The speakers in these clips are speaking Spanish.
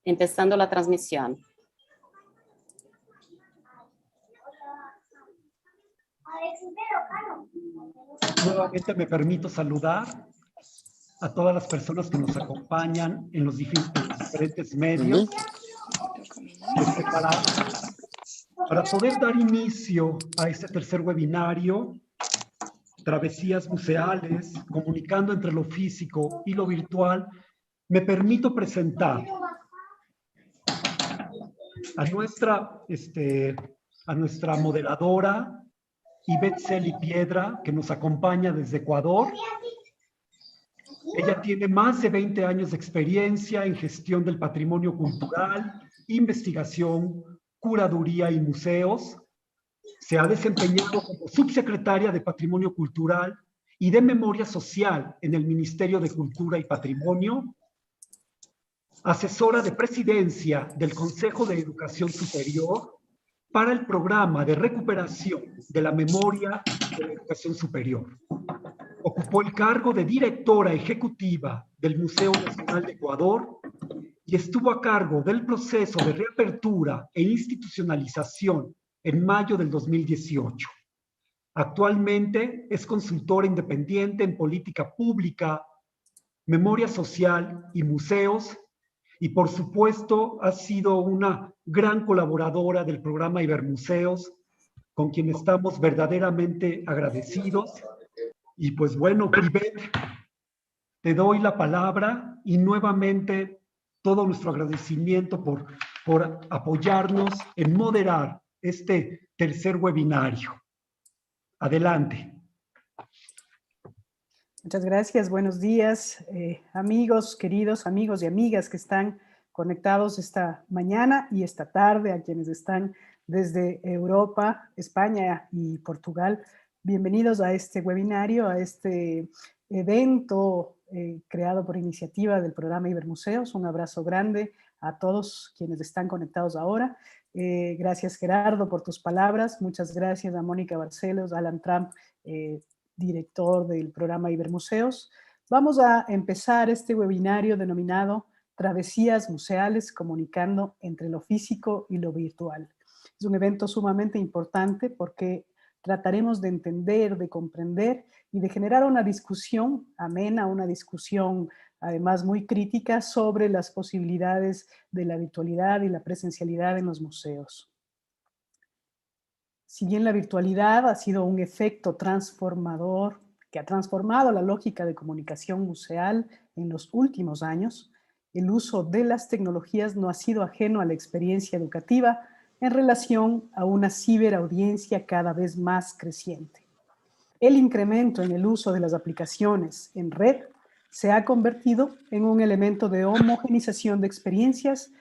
Empezando la transmisión. Nuevamente me permito saludar a todas las personas que nos acompañan en los diferentes medios. Para poder dar inicio a este tercer webinario, Travesías Museales, comunicando entre lo físico y lo virtual, me permito presentar a nuestra moderadora, Ivette Celi Piedra, que nos acompaña desde Ecuador. Ella tiene más de 20 años de experiencia en gestión del patrimonio cultural, investigación, curaduría y museos. Se ha desempeñado como subsecretaria de Patrimonio Cultural y de Memoria Social en el Ministerio de Cultura y Patrimonio, asesora de presidencia del Consejo de Educación Superior para el programa de recuperación de la memoria de la educación superior. Ocupó el cargo de directora ejecutiva del Museo Nacional de Ecuador y estuvo a cargo del proceso de reapertura e institucionalización en mayo del 2018. Actualmente es consultora independiente en política pública, memoria social y museos, y por supuesto ha sido una gran colaboradora del programa Ibermuseos, con quien estamos verdaderamente agradecidos. Y pues bueno, Ivette, te doy la palabra y nuevamente todo nuestro agradecimiento por apoyarnos en moderar este tercer webinario. Adelante. Muchas gracias, buenos días, amigos, queridos amigos y amigas que están conectados esta mañana y esta tarde, a quienes están desde Europa, España y Portugal. Bienvenidos a este webinario, a este evento creado por iniciativa del programa Ibermuseos. Un abrazo grande a todos quienes están conectados ahora. Gracias, Gerardo, por tus palabras. Muchas gracias a Mónica Barcelos, Alan Trump, director del programa Ibermuseos. Vamos a empezar este webinario denominado Travesías Museales, comunicando entre lo físico y lo virtual. Es un evento sumamente importante porque trataremos de entender, de comprender y de generar una discusión amena, una discusión además muy crítica sobre las posibilidades de la virtualidad y la presencialidad en los museos. Si bien la virtualidad ha sido un efecto transformador que ha transformado la lógica de comunicación museal en los últimos años, el uso de las tecnologías no ha sido ajeno a la experiencia educativa en relación a una ciberaudiencia cada vez más creciente. El incremento en el uso de las aplicaciones en red se ha convertido en un elemento de homogenización de experiencias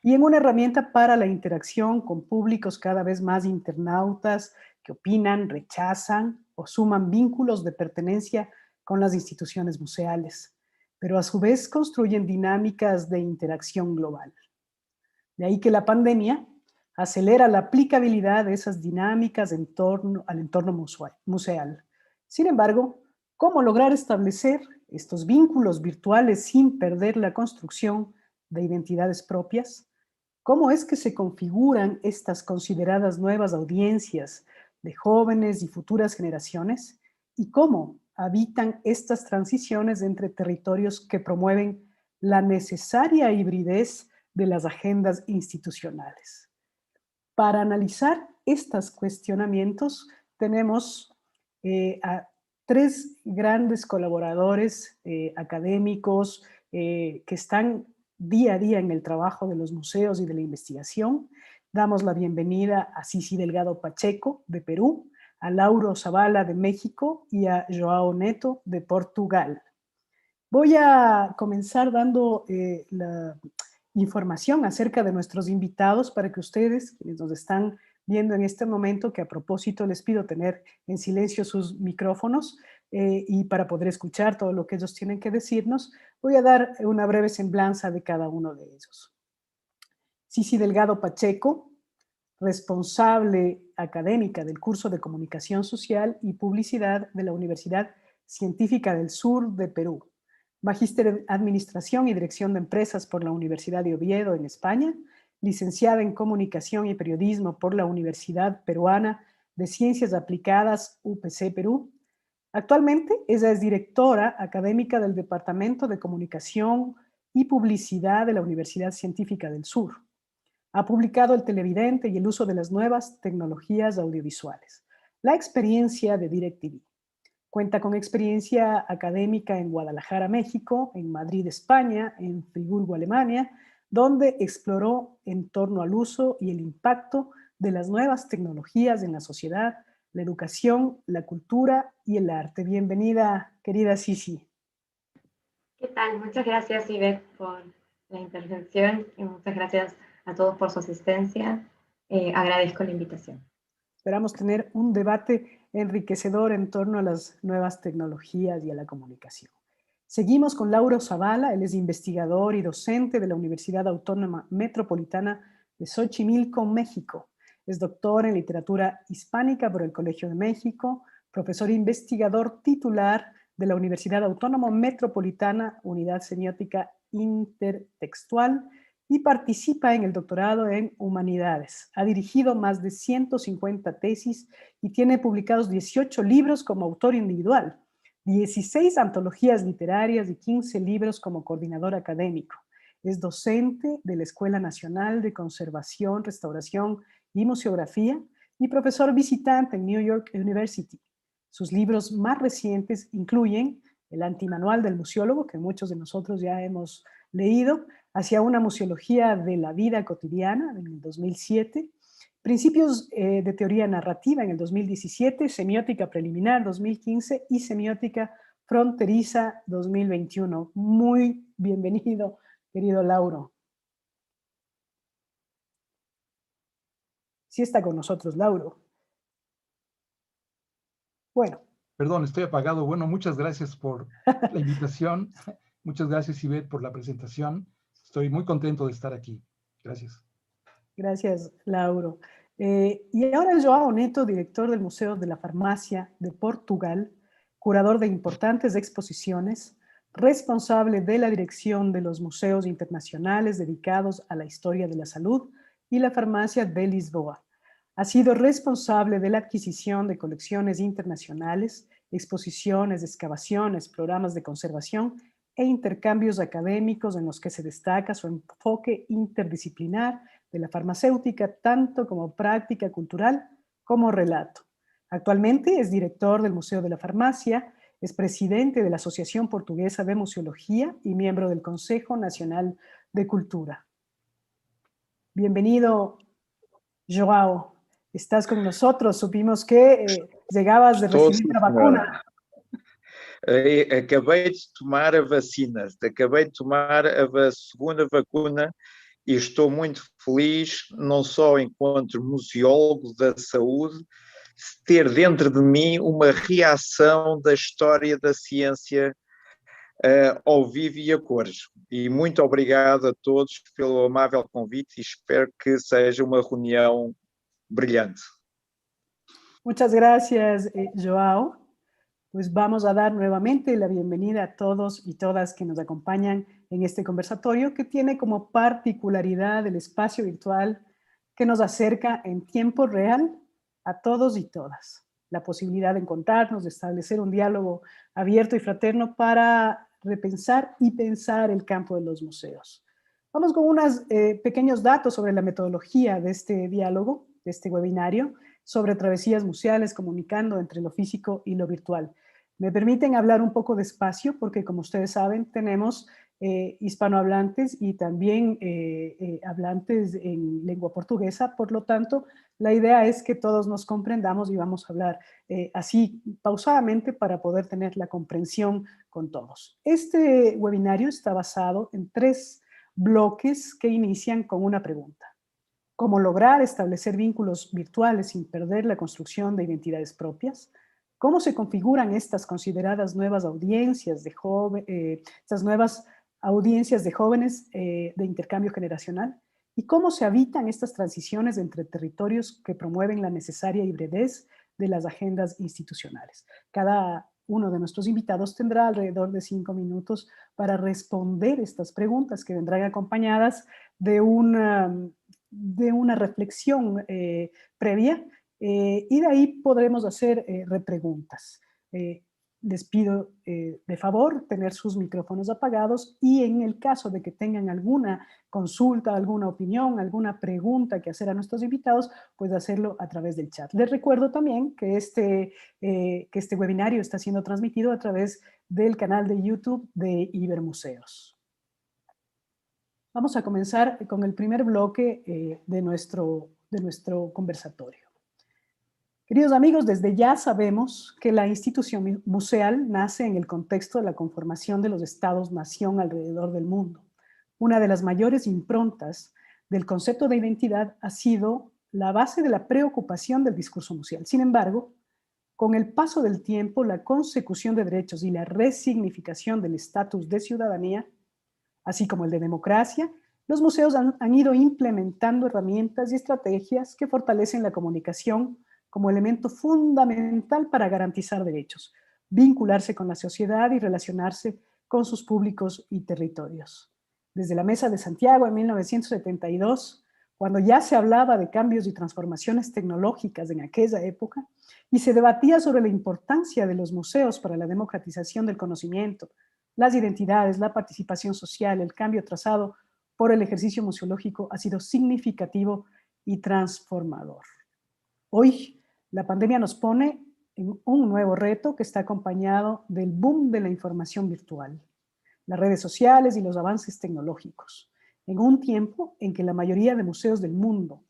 y en una herramienta para la interacción con públicos cada vez más internautas que opinan, rechazan o suman vínculos de pertenencia con las instituciones museales, pero a su vez construyen dinámicas de interacción global. De ahí que la pandemia acelera la aplicabilidad de esas dinámicas al entorno museal. Sin embargo, ¿cómo lograr establecer estos vínculos virtuales sin perder la construcción de identidades propias? ¿Cómo es que se configuran estas consideradas nuevas audiencias de jóvenes y futuras generaciones? ¿Y cómo habitan estas transiciones entre territorios que promueven la necesaria hibridez de las agendas institucionales? Para analizar estos cuestionamientos tenemos a tres grandes colaboradores académicos que están día a día en el trabajo de los museos y de la investigación. Damos la bienvenida a Sisi Delgado Pacheco, de Perú, a Lauro Zavala, de México, y a Joao Neto, de Portugal. Voy a comenzar dando la información acerca de nuestros invitados para que ustedes, quienes nos están viendo en este momento, que a propósito les pido tener en silencio sus micrófonos y para poder escuchar todo lo que ellos tienen que decirnos, voy a dar una breve semblanza de cada uno de ellos. Sisi Delgado Pacheco, responsable académica del curso de Comunicación Social y Publicidad de la Universidad Científica del Sur de Perú. magíster en Administración y Dirección de Empresas por la Universidad de Oviedo en España, licenciada en Comunicación y Periodismo por la Universidad Peruana de Ciencias Aplicadas UPC Perú. Actualmente ella es directora académica del Departamento de Comunicación y Publicidad de la Universidad Científica del Sur. Ha publicado El televidente y el uso de las nuevas tecnologías audiovisuales. La experiencia de DirecTV. Cuenta con experiencia académica en Guadalajara, México, en Madrid, España, en Friburgo, Alemania, donde exploró en torno al uso y el impacto de las nuevas tecnologías en la sociedad, la educación, la cultura y el arte. Bienvenida, querida Sisi. ¿Qué tal? Muchas gracias, Ivette, por la intervención y muchas gracias a todos por su asistencia. Agradezco la invitación. Esperamos tener un debate enriquecedor en torno a las nuevas tecnologías y a la comunicación. Seguimos con Lauro Zavala, él es investigador y docente de la Universidad Autónoma Metropolitana de Xochimilco, México. Es doctor en literatura hispánica por el Colegio de México, profesor investigador titular de la Universidad Autónoma Metropolitana, Unidad Semiótica Intertextual, y participa en el doctorado en Humanidades. Ha dirigido más de 150 tesis y tiene publicados 18 libros como autor individual, 16 antologías literarias y 15 libros como coordinador académico. Es docente de la Escuela Nacional de Conservación, Restauración y Museografía y profesor visitante en New York University. Sus libros más recientes incluyen El antimanual del museólogo, que muchos de nosotros ya hemos leído, Hacia una museología de la vida cotidiana, en el 2007, Principios de teoría narrativa en el 2017, Semiótica preliminar 2015 y Semiótica fronteriza 2021. Muy bienvenido, querido Lauro. Sí está con nosotros, Lauro. Bueno. Perdón, estoy apagado. Bueno, muchas gracias por la invitación. Muchas gracias, Ivette, por la presentación. Estoy muy contento de estar aquí. Gracias. Gracias, Lauro. Y ahora João Neto, director del Museo de la Farmacia de Portugal, curador de importantes exposiciones, responsable de la dirección de los museos internacionales dedicados a la historia de la salud y la farmacia de Lisboa. Ha sido responsable de la adquisición de colecciones internacionales, exposiciones, excavaciones, programas de conservación e intercambios académicos en los que se destaca su enfoque interdisciplinar de la farmacéutica, tanto como práctica cultural como relato. Actualmente es director del Museo de la Farmacia, es presidente de la Asociación Portuguesa de Museología y miembro del Consejo Nacional de Cultura. Bienvenido, João. Estás con nosotros. Supimos que llegabas de recibir la vacuna. Acabei de tomar a vacina, acabei de tomar a segunda vacuna e estou muito feliz, não só enquanto museólogo da saúde, ter dentro de mim uma reação da história da ciência ao vivo e a cores. E muito obrigado a todos pelo amável convite e espero que seja uma reunião brilhante. Muchas gracias, João. Pues vamos a dar nuevamente la bienvenida a todos y todas que nos acompañan en este conversatorio que tiene como particularidad el espacio virtual que nos acerca en tiempo real a todos y todas. La posibilidad de encontrarnos, de establecer un diálogo abierto y fraterno para repensar y pensar el campo de los museos. Vamos con unos pequeños datos sobre la metodología de este diálogo, de este webinario, sobre travesías museales comunicando entre lo físico y lo virtual. Me permiten hablar un poco despacio porque, como ustedes saben, tenemos hispanohablantes y también hablantes en lengua portuguesa. Por lo tanto, la idea es que todos nos comprendamos y vamos a hablar así pausadamente para poder tener la comprensión con todos. Este webinario está basado en 3 bloques que inician con una pregunta. ¿Cómo lograr establecer vínculos virtuales sin perder la construcción de identidades propias? ¿Cómo se configuran estas consideradas nuevas audiencias de estas nuevas audiencias de jóvenes de intercambio generacional? ¿Y cómo se habitan estas transiciones entre territorios que promueven la necesaria hibridez de las agendas institucionales? Cada uno de nuestros invitados tendrá alrededor de 5 minutos para responder estas preguntas que vendrán acompañadas de una reflexión previa y de ahí podremos hacer repreguntas. Les pido de favor tener sus micrófonos apagados y en el caso de que tengan alguna consulta, alguna opinión, alguna pregunta que hacer a nuestros invitados, pues hacerlo a través del chat. Les recuerdo también que este webinario está siendo transmitido a través del canal de YouTube de Ibermuseos. Vamos a comenzar con el primer bloque de nuestro conversatorio. Queridos amigos, desde ya sabemos que la institución museal nace en el contexto de la conformación de los estados-nación alrededor del mundo. Una de las mayores improntas del concepto de identidad ha sido la base de la preocupación del discurso museal. Sin embargo, con el paso del tiempo, la consecución de derechos y la resignificación del estatus de ciudadanía, así como el de democracia, los museos han ido implementando herramientas y estrategias que fortalecen la comunicación como elemento fundamental para garantizar derechos, vincularse con la sociedad y relacionarse con sus públicos y territorios. Desde la Mesa de Santiago en 1972, cuando ya se hablaba de cambios y transformaciones tecnológicas en aquella época, y se debatía sobre la importancia de los museos para la democratización del conocimiento, las identidades, la participación social, el cambio trazado por el ejercicio museológico ha sido significativo y transformador. Hoy, la pandemia nos pone en un nuevo reto que está acompañado del boom de la información virtual, las redes sociales y los avances tecnológicos, en un tiempo en que la mayoría de museos del mundo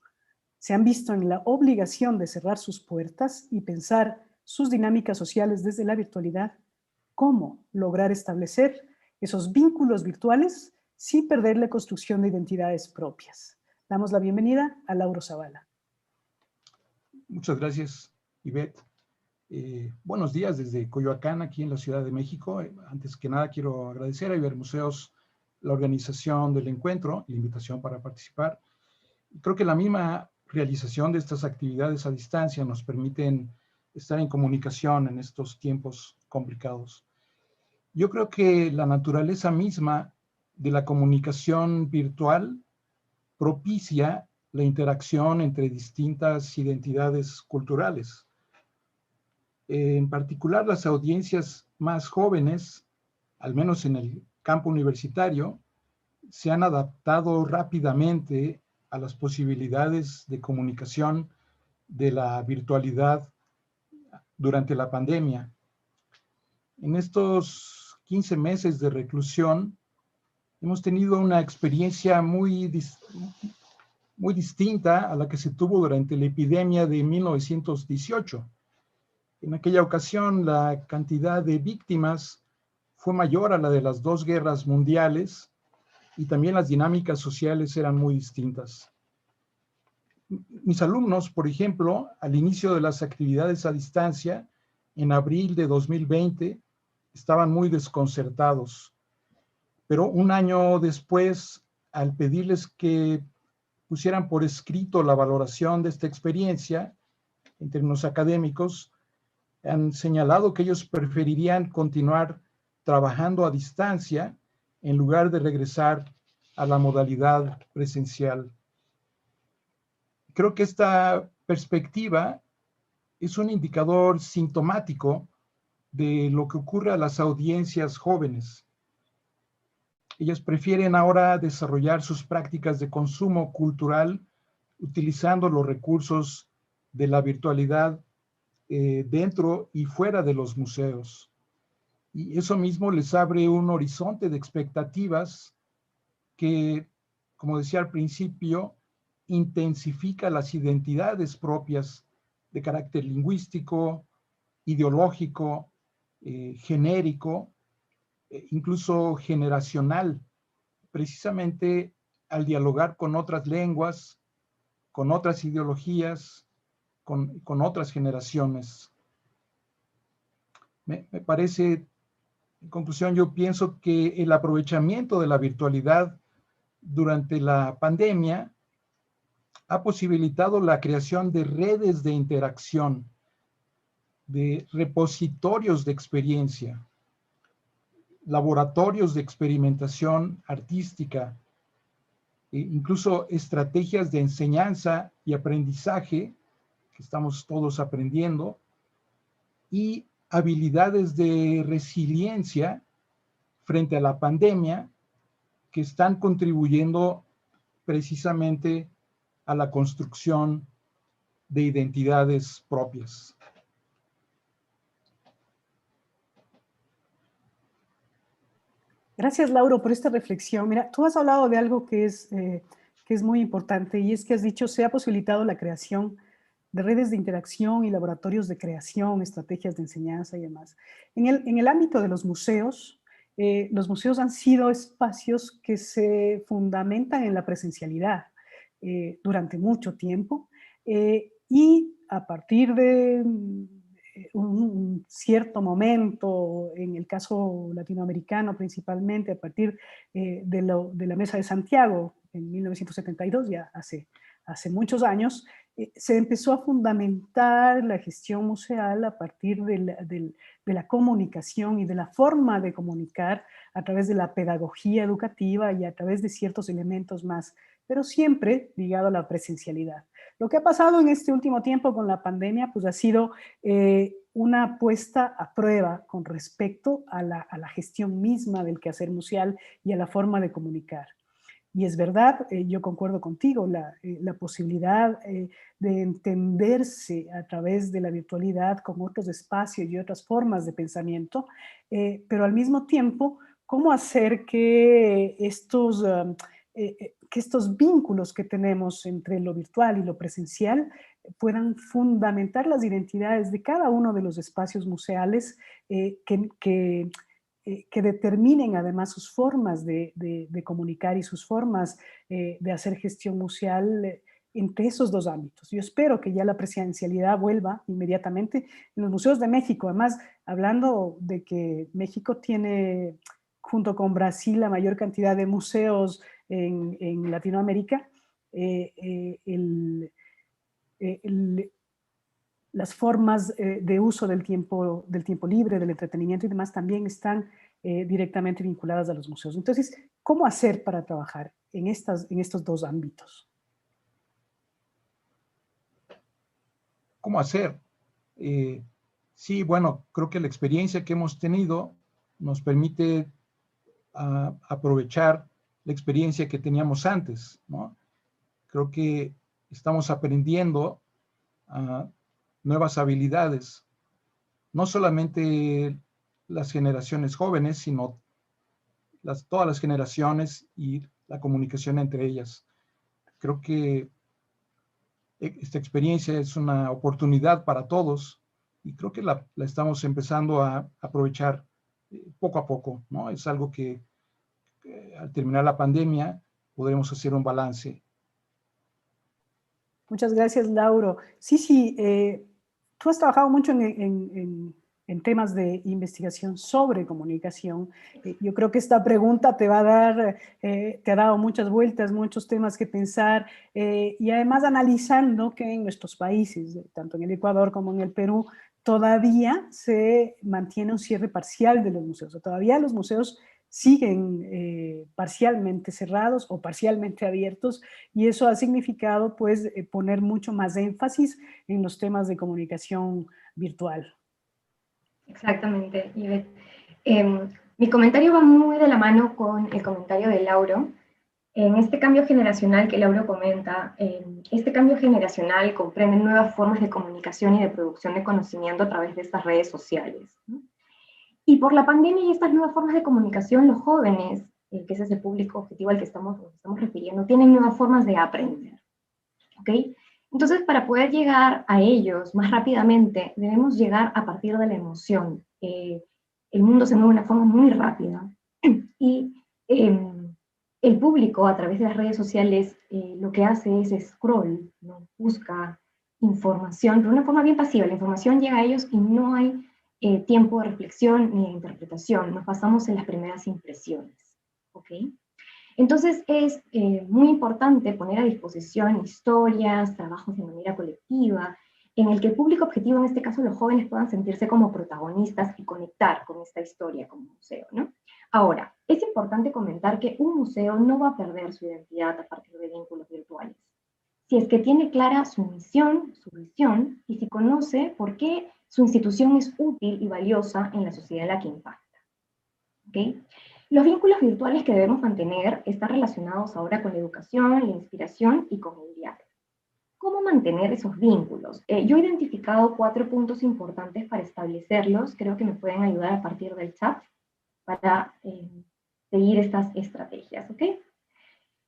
se han visto en la obligación de cerrar sus puertas y pensar sus dinámicas sociales desde la virtualidad. ¿Cómo lograr establecer esos vínculos virtuales sin perder la construcción de identidades propias? Damos la bienvenida a Lauro Zavala. Muchas gracias, Ivette. Buenos días desde Coyoacán, aquí en la Ciudad de México. Antes que nada, quiero agradecer a Ibermuseos la organización del encuentro, la invitación para participar. Creo que la misma realización de estas actividades a distancia nos permiten estar en comunicación en estos tiempos complicados. Yo creo que la naturaleza misma de la comunicación virtual propicia la interacción entre distintas identidades culturales. En particular, las audiencias más jóvenes, al menos en el campo universitario, se han adaptado rápidamente a las posibilidades de comunicación de la virtualidad durante la pandemia. En estos 15 meses de reclusión, hemos tenido una experiencia muy distinta a la que se tuvo durante la epidemia de 1918. En aquella ocasión, la cantidad de víctimas fue mayor a la de las dos guerras mundiales y también las dinámicas sociales eran muy distintas. Mis alumnos, por ejemplo, al inicio de las actividades a distancia, en abril de 2020, estaban muy desconcertados. Pero un año después, al pedirles que pusieran por escrito la valoración de esta experiencia, en términos académicos, han señalado que ellos preferirían continuar trabajando a distancia en lugar de regresar a la modalidad presencial. Creo que esta perspectiva es un indicador sintomático de lo que ocurre a las audiencias jóvenes. Ellas prefieren ahora desarrollar sus prácticas de consumo cultural utilizando los recursos de la virtualidad dentro y fuera de los museos. Y eso mismo les abre un horizonte de expectativas que, como decía al principio, intensifica las identidades propias de carácter lingüístico, ideológico, genérico, incluso generacional, precisamente al dialogar con otras lenguas, con otras ideologías, con otras generaciones. Me parece, en conclusión, yo pienso que el aprovechamiento de la virtualidad durante la pandemia ha posibilitado la creación de redes de interacción de repositorios de experiencia, laboratorios de experimentación artística, incluso estrategias de enseñanza y aprendizaje, que estamos todos aprendiendo, y habilidades de resiliencia frente a la pandemia, que están contribuyendo precisamente a la construcción de identidades propias. Gracias, Lauro, por esta reflexión. Mira, tú has hablado de algo que es muy importante, y es que has dicho, se ha posibilitado la creación de redes de interacción y laboratorios de creación, estrategias de enseñanza y demás. En el ámbito de los museos han sido espacios que se fundamentan en la presencialidad durante mucho tiempo, y a partir de un cierto momento, en el caso latinoamericano principalmente, a partir de la Mesa de Santiago en 1972, ya hace muchos años, se empezó a fundamentar la gestión museal a partir de la comunicación y de la forma de comunicar a través de la pedagogía educativa y a través de ciertos elementos más, pero siempre ligado a la presencialidad. Lo que ha pasado en este último tiempo con la pandemia pues ha sido una puesta a prueba con respecto a la gestión misma del quehacer museal y a la forma de comunicar. Y es verdad, yo concuerdo contigo, la posibilidad de entenderse a través de la virtualidad con otros espacios y otras formas de pensamiento, pero al mismo tiempo, cómo hacer que estos vínculos que tenemos entre lo virtual y lo presencial puedan fundamentar las identidades de cada uno de los espacios museales que determinen además sus formas de comunicar y sus formas de hacer gestión museal entre esos dos ámbitos. Yo espero que ya la presencialidad vuelva inmediatamente en los museos de México. Además, hablando de que México tiene, junto con Brasil, la mayor cantidad de museos en Latinoamérica, las formas de uso del tiempo libre, del entretenimiento y demás también están directamente vinculadas a los museos. Entonces, ¿cómo hacer para trabajar en estos dos ámbitos? ¿Cómo hacer? Sí, bueno, creo que la experiencia que hemos tenido nos permite aprovechar la experiencia que teníamos antes, ¿no? Creo que estamos aprendiendo nuevas habilidades, no solamente las generaciones jóvenes, sino todas las generaciones y la comunicación entre ellas. Creo que esta experiencia es una oportunidad para todos y creo que la estamos empezando a aprovechar poco a poco, ¿no? Es algo que al terminar la pandemia podremos hacer un balance. Muchas gracias, Lauro. Sí, tú has trabajado mucho en temas de investigación sobre comunicación. Yo creo que esta pregunta te ha dado muchas vueltas, muchos temas que pensar, y además analizando que en nuestros países, tanto en el Ecuador como en el Perú, todavía se mantiene un cierre parcial de los museos. O todavía los museos siguen parcialmente cerrados o parcialmente abiertos, y eso ha significado pues poner mucho más énfasis en los temas de comunicación virtual. Exactamente, Ivette. Mi comentario va muy de la mano con el comentario de Lauro. En este cambio generacional que Lauro comenta, este cambio generacional comprende nuevas formas de comunicación y de producción de conocimiento a través de estas redes sociales, ¿no? Y por la pandemia y estas nuevas formas de comunicación, los jóvenes, que ese es el público objetivo al que nos estamos refiriendo, tienen nuevas formas de aprender, ¿ok? Entonces, para poder llegar a ellos más rápidamente, debemos llegar a partir de la emoción. El mundo se mueve de una forma muy rápida y el público a través de las redes sociales lo que hace es scroll, ¿no? Busca información, pero de una forma bien pasiva. La información llega a ellos y no hay tiempo de reflexión ni de interpretación. Nos basamos en las primeras impresiones, ¿ok? Entonces es muy importante poner a disposición historias, trabajos de manera colectiva, en el que el público objetivo, en este caso los jóvenes, puedan sentirse como protagonistas y conectar con esta historia como museo, ¿no? Ahora, es importante comentar que un museo no va a perder su identidad a partir de vínculos virtuales. Si es que tiene clara su misión, su visión, y si conoce por qué su institución es útil y valiosa en la sociedad en la que impacta. ¿Okay? Los vínculos virtuales que debemos mantener están relacionados ahora con la educación, la inspiración y con el diálogo. ¿Cómo mantener esos vínculos? Yo he identificado 4 puntos importantes para establecerlos. Creo que me pueden ayudar a partir del chat para seguir estas estrategias, ¿ok?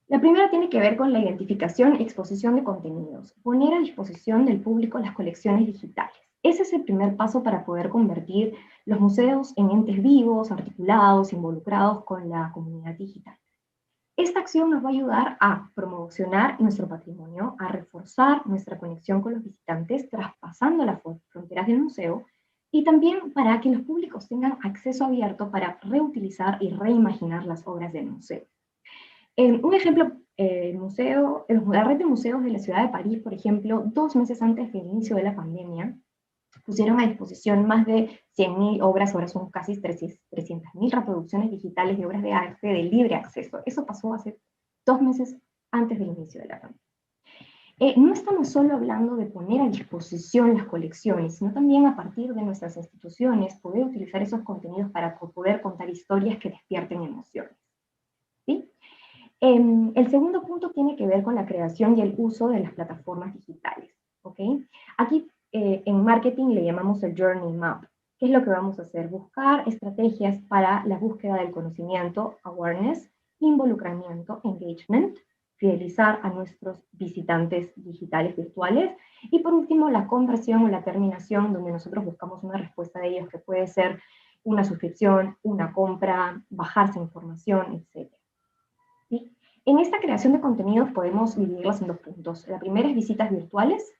La primera tiene que ver con la identificación y exposición de contenidos. Poner a disposición del público las colecciones digitales. Ese es el primer paso para poder convertir los museos en entes vivos, articulados, involucrados con la comunidad digital. Esta acción nos va a ayudar a promocionar nuestro patrimonio, a reforzar nuestra conexión con los visitantes, traspasando las fronteras del museo, y también para que los públicos tengan acceso abierto para reutilizar y reimaginar las obras del museo. Un ejemplo, la red de museos de la ciudad de París, por ejemplo, 2 meses antes del inicio de la pandemia, pusieron a disposición más de 100.000 obras, ahora son casi 300.000 reproducciones digitales de obras de arte de libre acceso. Eso pasó hace 2 meses antes del inicio de la pandemia. No estamos solo hablando de poner a disposición las colecciones, sino también a partir de nuestras instituciones poder utilizar esos contenidos para poder contar historias que despierten emociones. ¿Sí? El segundo punto tiene que ver con la creación y el uso de las plataformas digitales. ¿Okay? Aquí en marketing le llamamos el Journey Map. ¿Qué es lo que vamos a hacer? Buscar estrategias para la búsqueda del conocimiento, awareness, involucramiento, engagement, fidelizar a nuestros visitantes digitales virtuales, y por último la conversión o la terminación, donde nosotros buscamos una respuesta de ellos que puede ser una suscripción, una compra, bajarse información, etc. ¿Sí? En esta creación de contenidos podemos dividirlas en 2 puntos. La primera es visitas virtuales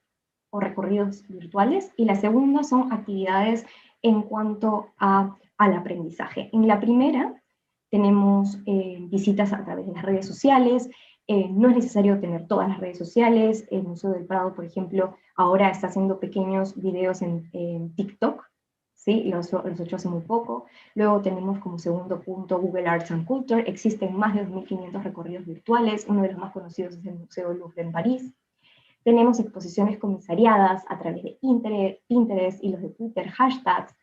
o recorridos virtuales, y la segunda son actividades en cuanto al aprendizaje. En la primera tenemos visitas a través de las redes sociales. No es necesario tener todas las redes sociales. El Museo del Prado, por ejemplo, ahora está haciendo pequeños videos en TikTok, ¿sí? Los ha hecho hace muy poco. Luego tenemos como segundo punto Google Arts and Culture. Existen más de 2.500 recorridos virtuales. Uno de los más conocidos es el Museo Louvre en París. Tenemos exposiciones comisariadas a través de Pinterest y los de Twitter, hashtags.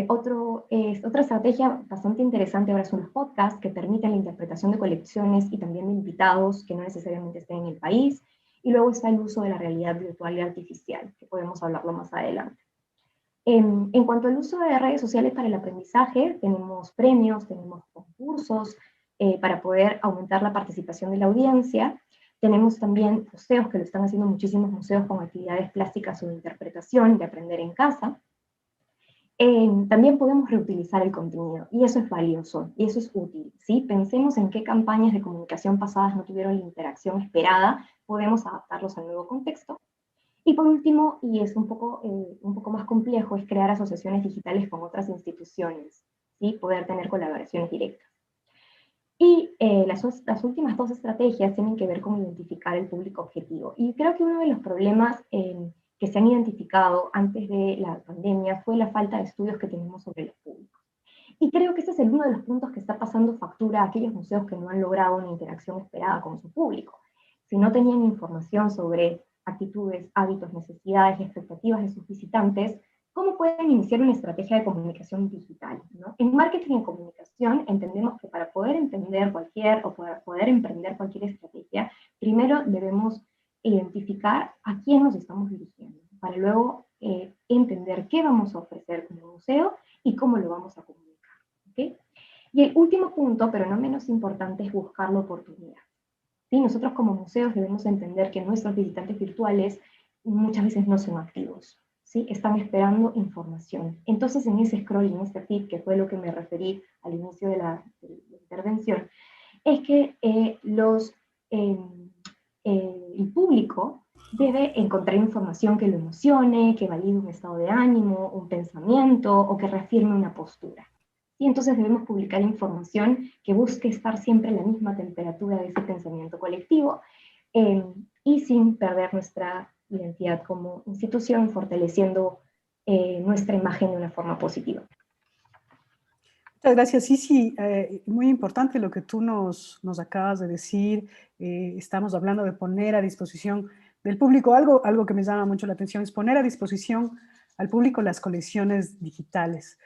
Otra estrategia bastante interesante ahora son los podcasts, que permiten la interpretación de colecciones y también de invitados que no necesariamente estén en el país. Y luego está el uso de la realidad virtual y artificial, que podemos hablarlo más adelante. En cuanto al uso de redes sociales para el aprendizaje, tenemos premios, tenemos concursos para poder aumentar la participación de la audiencia. Tenemos también museos, que lo están haciendo muchísimos museos con actividades plásticas o de interpretación, de aprender en casa. También podemos reutilizar el contenido, y eso es valioso, y eso es útil, ¿sí? Pensemos en qué campañas de comunicación pasadas no tuvieron la interacción esperada, podemos adaptarlos al nuevo contexto. Y por último, y es un poco más complejo, es crear asociaciones digitales con otras instituciones, ¿sí? Poder tener colaboraciones directas. Y las últimas 2 estrategias tienen que ver con identificar el público objetivo. Y creo que uno de los problemas que se han identificado antes de la pandemia fue la falta de estudios que tenemos sobre los públicos. Y creo que ese es uno de los puntos que está pasando factura a aquellos museos que no han logrado una interacción esperada con su público. Si no tenían información sobre actitudes, hábitos, necesidades y expectativas de sus visitantes, ¿cómo pueden iniciar una estrategia de comunicación digital? ¿No? En marketing y comunicación entendemos que para poder entender para poder emprender cualquier estrategia, primero debemos identificar a quién nos estamos dirigiendo, para luego entender qué vamos a ofrecer como museo y cómo lo vamos a comunicar. ¿Okay? Y el último punto, pero no menos importante, es buscar la oportunidad. ¿Sí? Nosotros como museos debemos entender que nuestros visitantes virtuales muchas veces no son activos, ¿sí? Están esperando información. Entonces, en ese scroll, en este feed, que fue lo que me referí al inicio de la intervención, es que el público debe encontrar información que lo emocione, que valide un estado de ánimo, un pensamiento, o que reafirme una postura. Y entonces debemos publicar información que busque estar siempre a la misma temperatura de ese pensamiento colectivo, y sin perder identidad como institución, fortaleciendo nuestra imagen de una forma positiva. Muchas gracias, sí, muy importante lo que tú nos acabas de decir. Estamos hablando de poner a disposición del público. Algo que me llama mucho la atención es poner a disposición al público las colecciones digitales.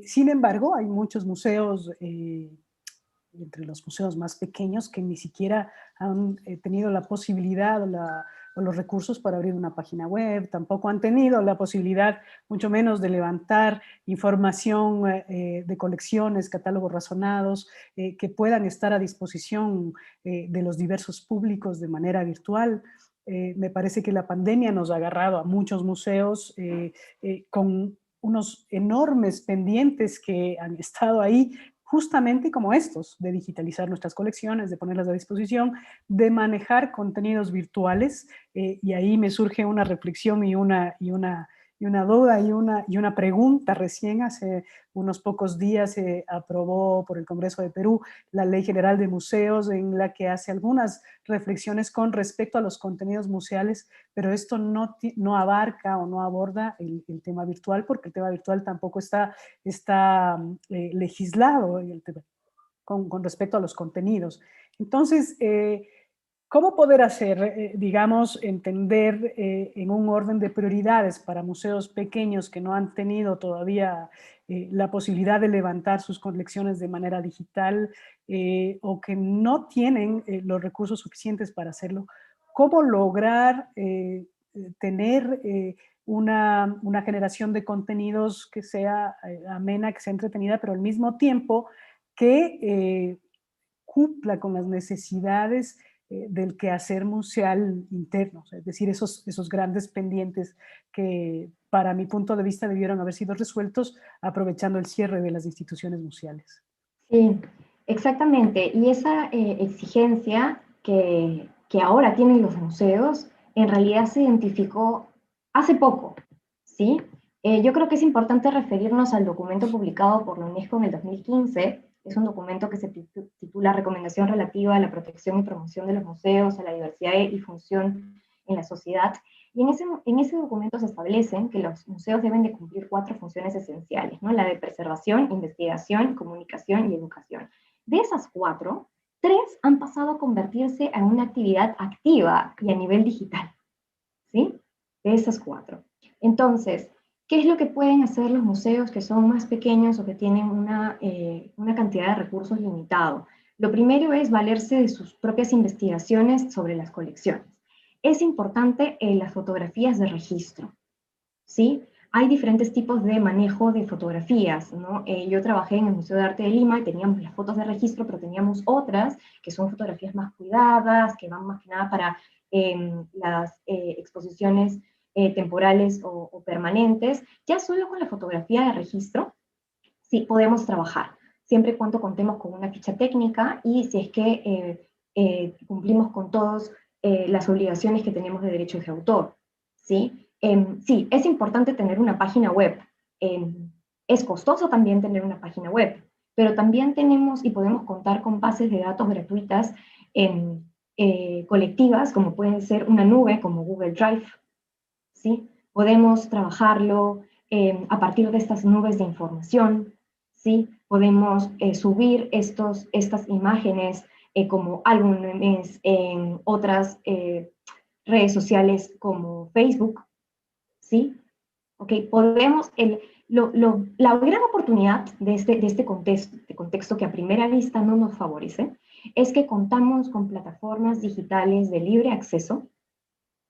Sin embargo, hay muchos museos, entre los museos más pequeños, que ni siquiera han tenido la posibilidad o los recursos para abrir una página web, tampoco han tenido la posibilidad, mucho menos de levantar información de colecciones, catálogos razonados, que puedan estar a disposición de los diversos públicos de manera virtual. Me parece que la pandemia nos ha agarrado a muchos museos con unos enormes pendientes que han estado ahí, justamente como estos, de digitalizar nuestras colecciones, de ponerlas a disposición, de manejar contenidos virtuales, y ahí me surge una reflexión y una duda y una pregunta. Recién hace unos pocos días se aprobó por el Congreso de Perú la Ley General de Museos, en la que hace algunas reflexiones con respecto a los contenidos museales, pero esto no abarca o no aborda el tema virtual, porque el tema virtual tampoco está legislado con respecto a los contenidos. Entonces, ¿cómo poder hacer, digamos, entender en un orden de prioridades para museos pequeños que no han tenido todavía la posibilidad de levantar sus colecciones de manera digital o que no tienen los recursos suficientes para hacerlo? ¿Cómo lograr tener una generación de contenidos que sea amena, que sea entretenida, pero al mismo tiempo que cumpla con las necesidades del quehacer museal interno, es decir, esos grandes pendientes que para mi punto de vista debieron haber sido resueltos aprovechando el cierre de las instituciones museales? Sí, exactamente. Y esa exigencia que ahora tienen los museos, en realidad se identificó hace poco, ¿sí? Yo creo que es importante referirnos al documento publicado por la UNESCO en el 2015. Es un documento que se titula Recomendación relativa a la protección y promoción de los museos, a la diversidad y función en la sociedad. Y en ese documento se establecen que los museos deben de cumplir 4 funciones esenciales, ¿no? La de preservación, investigación, comunicación y educación. De esas 4, 3 han pasado a convertirse en una actividad activa y a nivel digital, ¿sí? De esas 4. Entonces, ¿qué es lo que pueden hacer los museos que son más pequeños o que tienen una cantidad de recursos limitado? Lo primero es valerse de sus propias investigaciones sobre las colecciones. Es importante las fotografías de registro, ¿sí? Hay diferentes tipos de manejo de fotografías, ¿no? Yo trabajé en el Museo de Arte de Lima y teníamos las fotos de registro, pero teníamos otras que son fotografías más cuidadas, que van más que nada para las exposiciones temporales o permanentes. Ya solo con la fotografía de registro, sí podemos trabajar, siempre y cuando contemos con una ficha técnica y si es que cumplimos con todas las obligaciones que tenemos de derechos de autor, ¿sí? Sí, es importante tener una página web. Es costoso también tener una página web, pero también tenemos y podemos contar con bases de datos gratuitas colectivas, como pueden ser una nube como Google Drive, ¿sí? Podemos trabajarlo a partir de estas nubes de información, ¿sí? Podemos subir estas imágenes como álbumes en otras redes sociales como Facebook, ¿sí? Ok, podemos, la gran oportunidad de este contexto que a primera vista no nos favorece, es que contamos con plataformas digitales de libre acceso,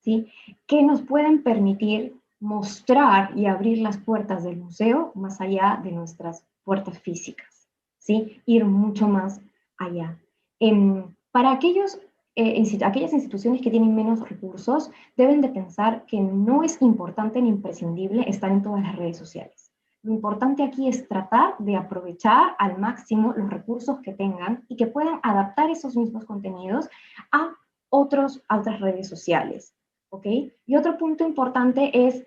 ¿sí? Que nos pueden permitir mostrar y abrir las puertas del museo más allá de nuestras puertas físicas, ¿sí? Ir mucho más allá. Para aquellas instituciones que tienen menos recursos, deben de pensar que no es importante ni imprescindible estar en todas las redes sociales. Lo importante aquí es tratar de aprovechar al máximo los recursos que tengan y que puedan adaptar esos mismos contenidos a otras redes sociales, ¿ok? Y otro punto importante es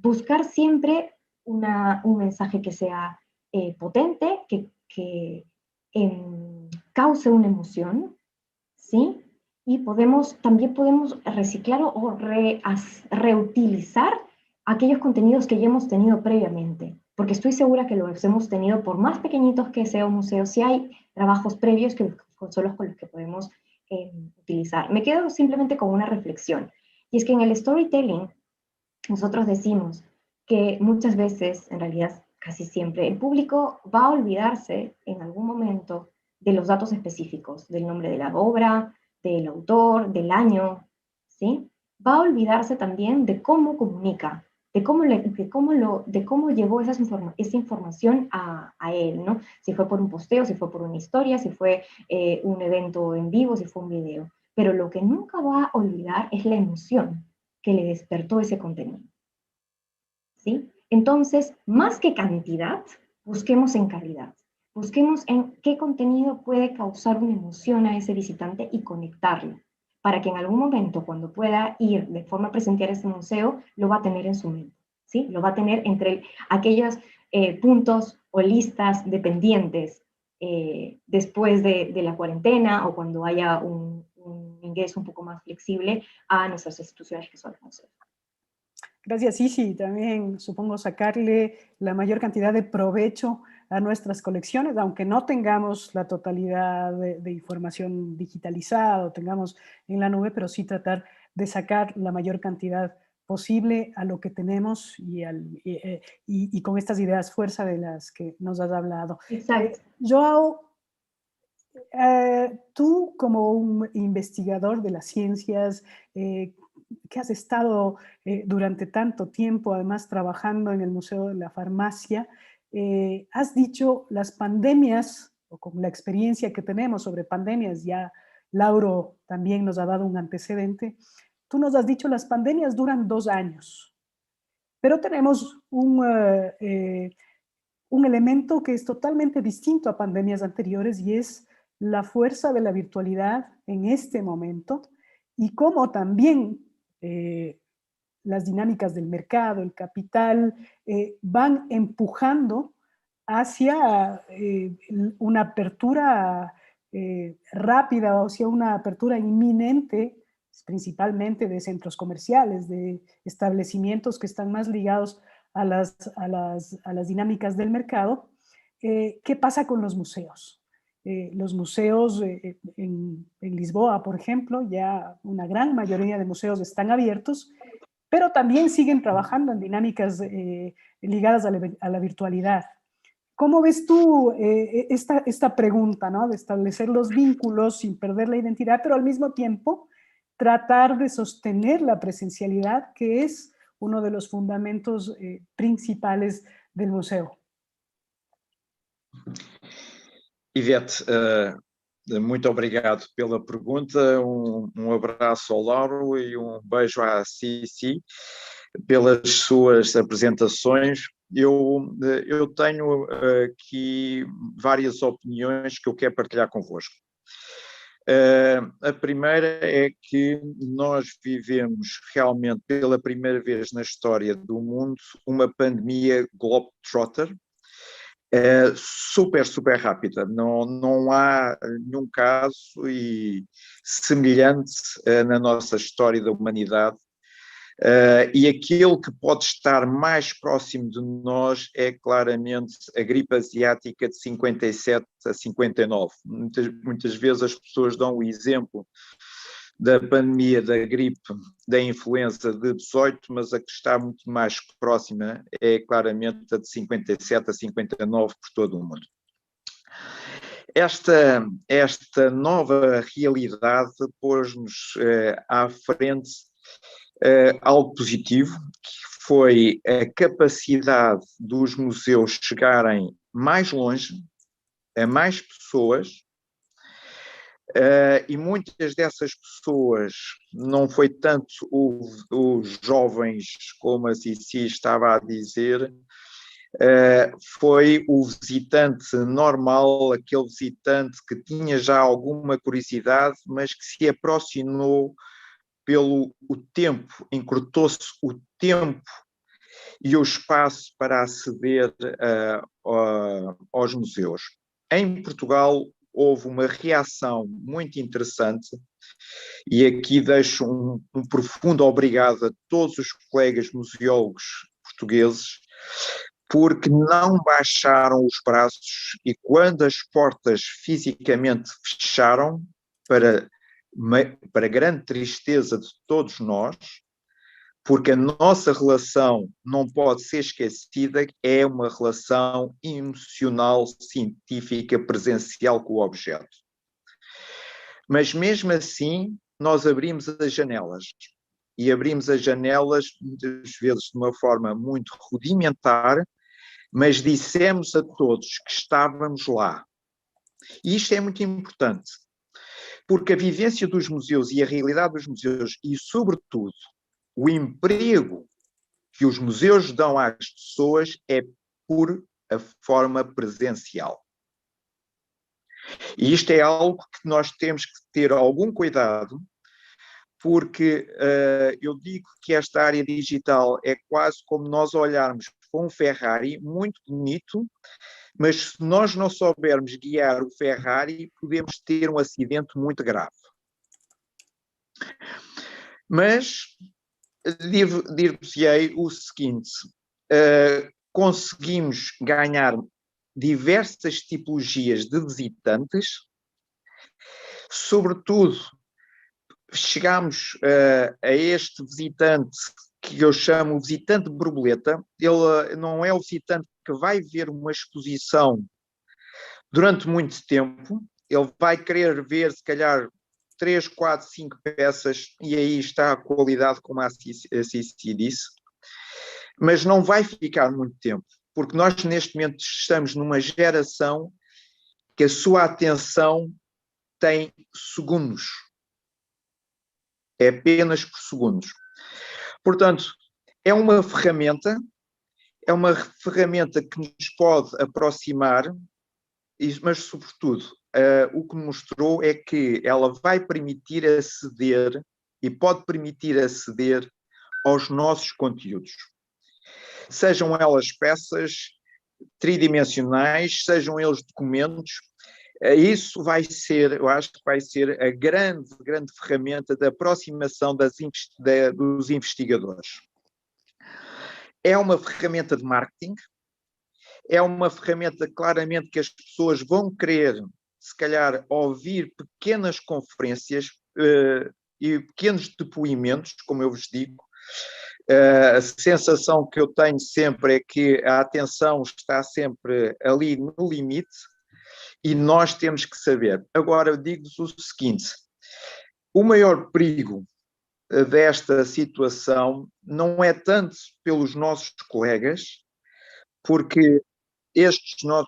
buscar siempre un mensaje que sea potente, que cause una emoción, ¿sí? y también podemos reciclar o reutilizar aquellos contenidos que ya hemos tenido previamente, porque estoy segura que los hemos tenido, por más pequeñitos que sea un museo, si hay trabajos previos que son los con los que podemos utilizar. Me quedo simplemente con una reflexión, y es que en el storytelling nosotros decimos que muchas veces, en realidad casi siempre, el público va a olvidarse en algún momento de los datos específicos, del nombre de la obra, del autor, del año, ¿sí? Va a olvidarse también de cómo comunica, de cómo llevó esa información a él, ¿no? Si fue por un posteo, si fue por una historia, si fue un evento en vivo, si fue un video. Pero lo que nunca va a olvidar es la emoción que le despertó ese contenido, ¿sí? Entonces, más que cantidad, busquemos en calidad. Busquemos en qué contenido puede causar una emoción a ese visitante y conectarlo, para que en algún momento, cuando pueda ir de forma presencial a ese museo, lo va a tener en su mente, ¿sí? Lo va a tener entre aquellos puntos o listas de pendientes después de la cuarentena o cuando haya un ingreso un poco más flexible a nuestras instituciones que son los museos. Gracias, Isi. También supongo sacarle la mayor cantidad de provecho a nuestras colecciones, aunque no tengamos la totalidad de información digitalizada o tengamos en la nube, pero sí tratar de sacar la mayor cantidad posible a lo que tenemos y con estas ideas fuerza de las que nos has hablado. Exacto. Joao, tú como un investigador de las ciencias, que has estado durante tanto tiempo, además trabajando en el Museo de la Farmacia, has dicho las pandemias, o con la experiencia que tenemos sobre pandemias, ya Lauro también nos ha dado un antecedente, tú nos has dicho las pandemias duran 2 años, pero tenemos un elemento que es totalmente distinto a pandemias anteriores y es la fuerza de la virtualidad en este momento y cómo también las dinámicas del mercado, el capital, van empujando hacia una apertura rápida, o hacia una apertura inminente, principalmente de centros comerciales, de establecimientos que están más ligados a las dinámicas del mercado. ¿Qué pasa con los museos? Los museos en Lisboa, por ejemplo, ya una gran mayoría de museos están abiertos, pero también siguen trabajando en dinámicas ligadas a la virtualidad. ¿Cómo ves tú esta pregunta, ¿no? De establecer los vínculos sin perder la identidad, pero al mismo tiempo tratar de sostener la presencialidad, que es uno de los fundamentos principales del museo? Ivete, muito obrigado pela pergunta, abraço ao Lauro e beijo à Cici pelas suas apresentações. Eu tenho aqui várias opiniões que eu quero partilhar convosco. A primeira é que nós vivemos realmente pela primeira vez na história do mundo uma pandemia globetrotter, super rápida, não há nenhum caso semelhante na nossa história da humanidade, e aquele que pode estar mais próximo de nós é claramente a gripe asiática de 57 a 59. Muitas vezes as pessoas dão o exemplo da pandemia da gripe, da influenza de 18, mas a que está muito mais próxima é claramente a de 57 a 59 por todo o mundo. Esta nova realidade pôs-nos à frente algo positivo, que foi a capacidade dos museus chegarem mais longe, a mais pessoas, e muitas dessas pessoas, não foi tanto os jovens, como a Cici estava a dizer, foi o visitante normal, aquele visitante que tinha já alguma curiosidade, mas que se aproximou pelo tempo, encurtou-se o tempo e o espaço para aceder aos museus. Em Portugal houve uma reação muito interessante E aqui deixo um profundo obrigado a todos os colegas museólogos portugueses, porque não baixaram os braços e quando as portas fisicamente fecharam, para grande tristeza de todos nós, porque a nossa relação não pode ser esquecida, é uma relação emocional, científica, presencial com o objeto. Mas mesmo assim, nós abrimos as janelas. E abrimos as janelas, muitas vezes de uma forma muito rudimentar, mas dissemos a todos que estávamos lá. E isto é muito importante, porque a vivência dos museus e a realidade dos museus, e sobretudo o emprego que os museus dão às pessoas é por a forma presencial. E isto é algo que nós temos que ter algum cuidado, porque eu digo que esta área digital é quase como nós olharmos para um Ferrari muito bonito, mas se nós não soubermos guiar o Ferrari, podemos ter um acidente muito grave. Mas dir-vos-ei o seguinte, conseguimos ganhar diversas tipologias de visitantes, sobretudo chegamos a este visitante que eu chamo visitante borboleta. Ele não é o visitante que vai ver uma exposição durante muito tempo, ele vai querer ver se calhar 3, 4, 5 peças, e aí está a qualidade, como a Cici disse, mas não vai ficar muito tempo, porque nós neste momento estamos numa geração que a sua atenção tem segundos, é apenas por segundos. Portanto, é uma ferramenta que nos pode aproximar, mas sobretudo o que mostrou é que ela vai permitir aceder e pode permitir aceder aos nossos conteúdos. Sejam elas peças tridimensionais, sejam eles documentos, isso vai ser, eu acho que vai ser a grande ferramenta de aproximação dos investigadores. É uma ferramenta de marketing, é uma ferramenta claramente que as pessoas vão querer, se calhar, ouvir pequenas conferências e pequenos depoimentos, como eu vos digo. A sensação que eu tenho sempre é que a atenção está sempre ali no limite e nós temos que saber. Agora, eu digo-vos o seguinte, o maior perigo desta situação não é tanto pelos nossos colegas, porque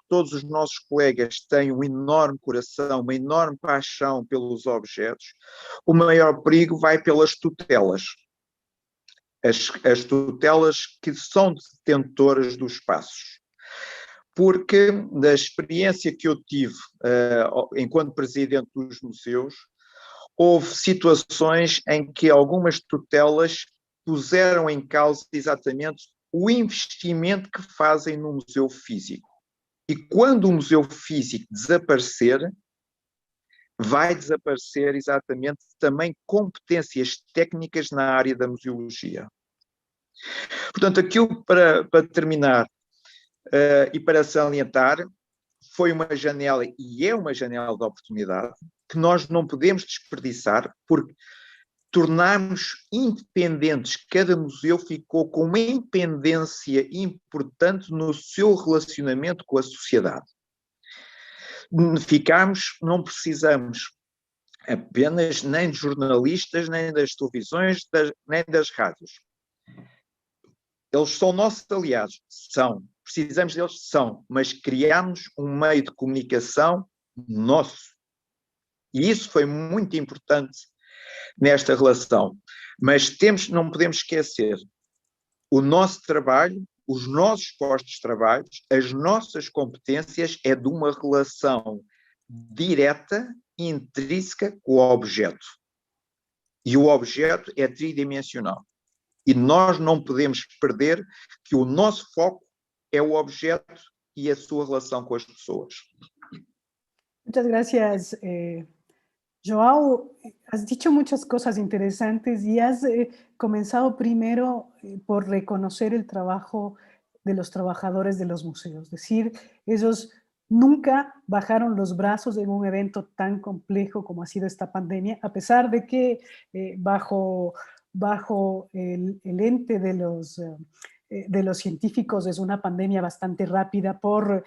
todos os nossos colegas têm um enorme coração, uma enorme paixão pelos objetos. O maior perigo vai pelas tutelas. As tutelas que são detentoras dos espaços. Porque da experiência que eu tive enquanto presidente dos museus, houve situações em que algumas tutelas puseram em causa exatamente o investimento que fazem no museu físico. E quando o museu físico desaparecer, vai desaparecer exatamente também competências técnicas na área da museologia. Portanto, aquilo para terminar e para salientar, foi uma janela e é uma janela de oportunidade que nós não podemos desperdiçar, porque tornarmos independentes, cada museu ficou com uma independência importante no seu relacionamento com a sociedade. Não precisamos apenas nem de jornalistas, nem das televisões, nem das rádios. Eles são nossos aliados, precisamos deles, mas criamos um meio de comunicação nosso. E isso foi muito importante nesta relação. Mas não podemos esquecer, o nosso trabalho, os nossos postos de trabalho, as nossas competências é de uma relação direta e intrínseca com o objeto. E o objeto é tridimensional. E nós não podemos perder que o nosso foco é o objeto e a sua relação com as pessoas. Muchas gracias, Joao, has dicho muchas cosas interesantes y has comenzado primero por reconocer el trabajo de los trabajadores de los museos. Es decir, ellos nunca bajaron los brazos en un evento tan complejo como ha sido esta pandemia, a pesar de que bajo el ente de los científicos es una pandemia bastante rápida por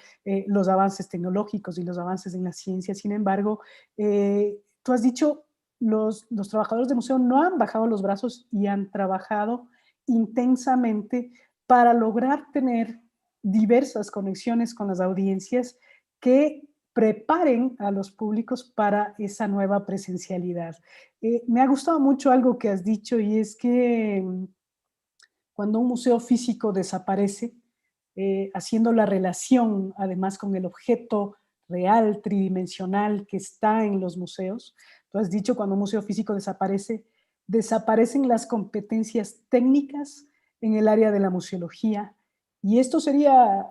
los avances tecnológicos y los avances en la ciencia. Sin embargo, tú has dicho, los trabajadores de museo no han bajado los brazos y han trabajado intensamente para lograr tener diversas conexiones con las audiencias que preparen a los públicos para esa nueva presencialidad. Me ha gustado mucho algo que has dicho y es que cuando un museo físico desaparece, haciendo la relación además con el objeto real, tridimensional que está en los museos. Tú has dicho, cuando un museo físico desaparece, desaparecen las competencias técnicas en el área de la museología, y esto sería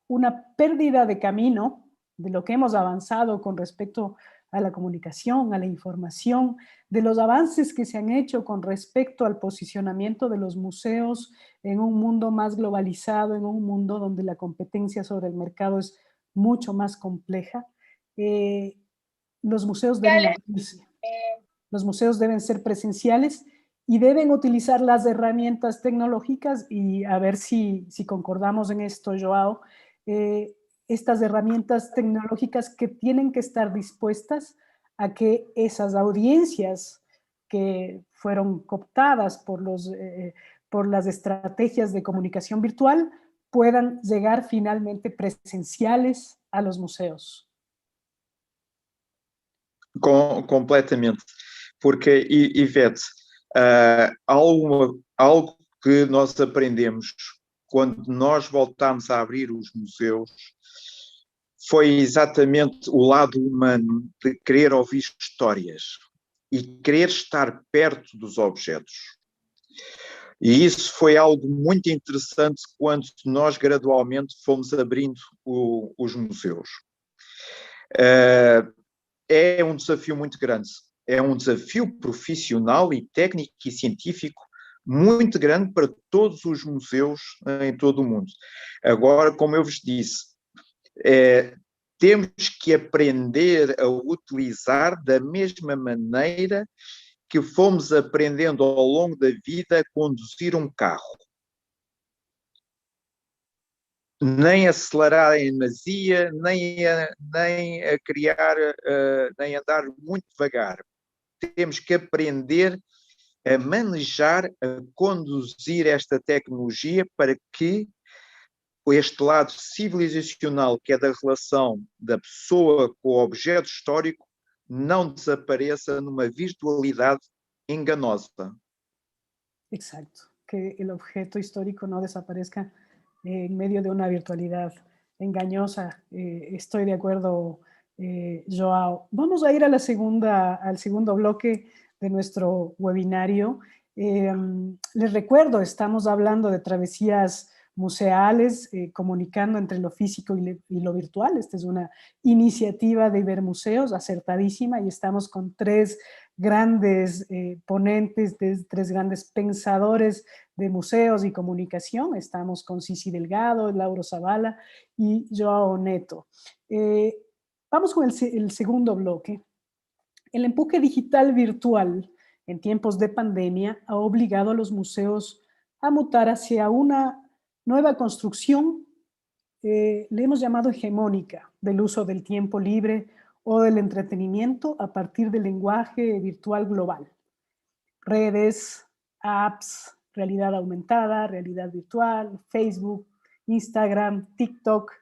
una pérdida de camino de lo que hemos avanzado con respecto a la comunicación, a la información, de los avances que se han hecho con respecto al posicionamiento de los museos en un mundo más globalizado, en un mundo donde la competencia sobre el mercado es mucho más compleja. Los museos deben abrirse. Los museos deben ser presenciales y deben utilizar las herramientas tecnológicas, y a ver si concordamos en esto, Joao, estas herramientas tecnológicas que tienen que estar dispuestas a que esas audiencias que fueron cooptadas por las estrategias de comunicación virtual puedan llegar finalmente presenciales a los museos. Completamente. Porque, Ivete, algo que nós aprendemos quando nós voltámos a abrir os museus foi exatamente o lado humano de querer ouvir histórias e querer estar perto dos objetos. E isso foi algo muito interessante quando nós gradualmente fomos abrindo os museus. É um desafio muito grande. É um desafio profissional e técnico e científico muito grande para todos os museus em todo o mundo. Agora, como eu vos disse, temos que aprender a utilizar da mesma maneira que fomos aprendendo ao longo da vida a conduzir um carro. Nem acelerar em demasia, nem a criar, nem andar muito devagar. Temos que aprender a manejar, a conduzir esta tecnologia para que este lado civilizacional, que é da relação da pessoa com o objeto histórico, não desapareça numa virtualidade enganosa. Exacto, que el objeto histórico no desaparezca en medio de una virtualidad engañosa. Estoy de acuerdo, Joao. Vamos a ir a al segundo bloque de nuestro webinario. Les recuerdo, estamos hablando de travesías museales, comunicando entre lo físico y lo virtual. Esta es una iniciativa de Ibermuseos acertadísima, y estamos con tres grandes ponentes, tres grandes pensadores de museos y comunicación. Estamos con Cici Delgado, Lauro Zavala y Joao Neto. Vamos con el segundo bloque. El empuje digital virtual en tiempos de pandemia ha obligado a los museos a mutar hacia una nueva construcción, le hemos llamado hegemónica, del uso del tiempo libre o del entretenimiento a partir del lenguaje virtual global. Redes, apps, realidad aumentada, realidad virtual, Facebook, Instagram, TikTok.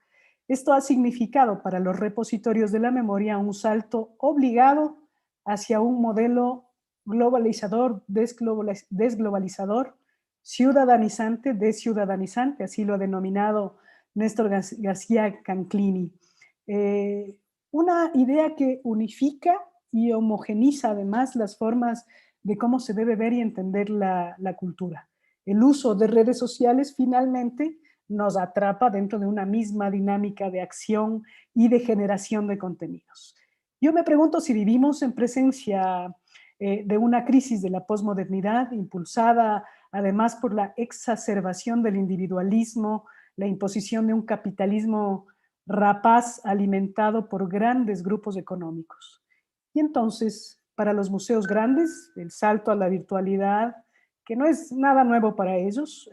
Esto ha significado para los repositorios de la memoria un salto obligado hacia un modelo globalizador, desglobalizador, ciudadanizante, desciudadanizante, así lo ha denominado Néstor García Canclini. Una idea que unifica y homogeniza además las formas de cómo se debe ver y entender la cultura. El uso de redes sociales finalmente nos atrapa dentro de una misma dinámica de acción y de generación de contenidos. Yo me pregunto si vivimos en presencia de una crisis de la posmodernidad impulsada además por la exacerbación del individualismo, la imposición de un capitalismo rapaz alimentado por grandes grupos económicos. Y entonces, para los museos grandes, el salto a la virtualidad, que no es nada nuevo para ellos,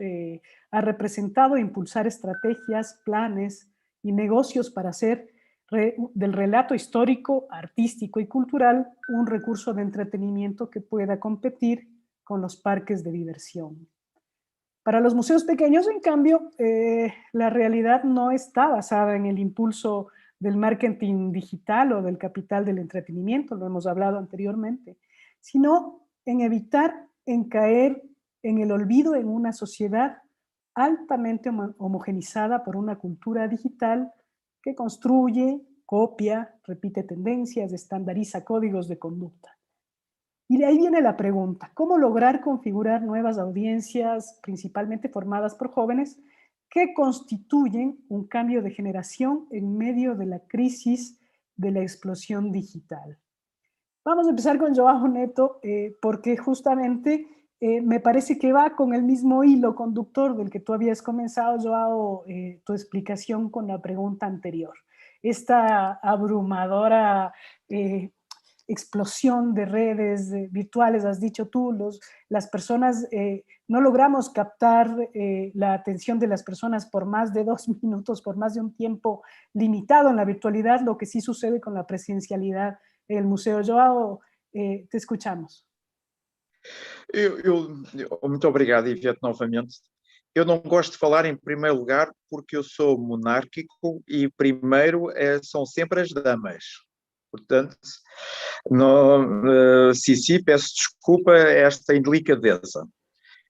ha representado impulsar estrategias, planes y negocios para hacer del relato histórico, artístico y cultural un recurso de entretenimiento que pueda competir con los parques de diversión. Para los museos pequeños, en cambio, la realidad no está basada en el impulso del marketing digital o del capital del entretenimiento, lo hemos hablado anteriormente, sino en evitar en caer en el olvido en una sociedad altamente homogenizada por una cultura digital que construye, copia, repite tendencias, estandariza códigos de conducta. Y de ahí viene la pregunta, ¿cómo lograr configurar nuevas audiencias, principalmente formadas por jóvenes, que constituyen un cambio de generación en medio de la crisis de la explosión digital? Vamos a empezar con Joao Neto, porque justamente me parece que va con el mismo hilo conductor del que tú habías comenzado, Joao, tu explicación con la pregunta anterior. Esta abrumadora explosión de redes virtuales, has dicho tú, las personas, no logramos captar la atención de las personas por más de 2 minutos, por más de un tiempo limitado en la virtualidad, lo que sí sucede con la presencialidad en el museo. Joao, te escuchamos. Muito obrigado, Ivete, novamente. Eu não gosto de falar em primeiro lugar porque eu sou monárquico e primeiro são sempre as damas. Portanto, Cici, peço desculpa esta indelicadeza.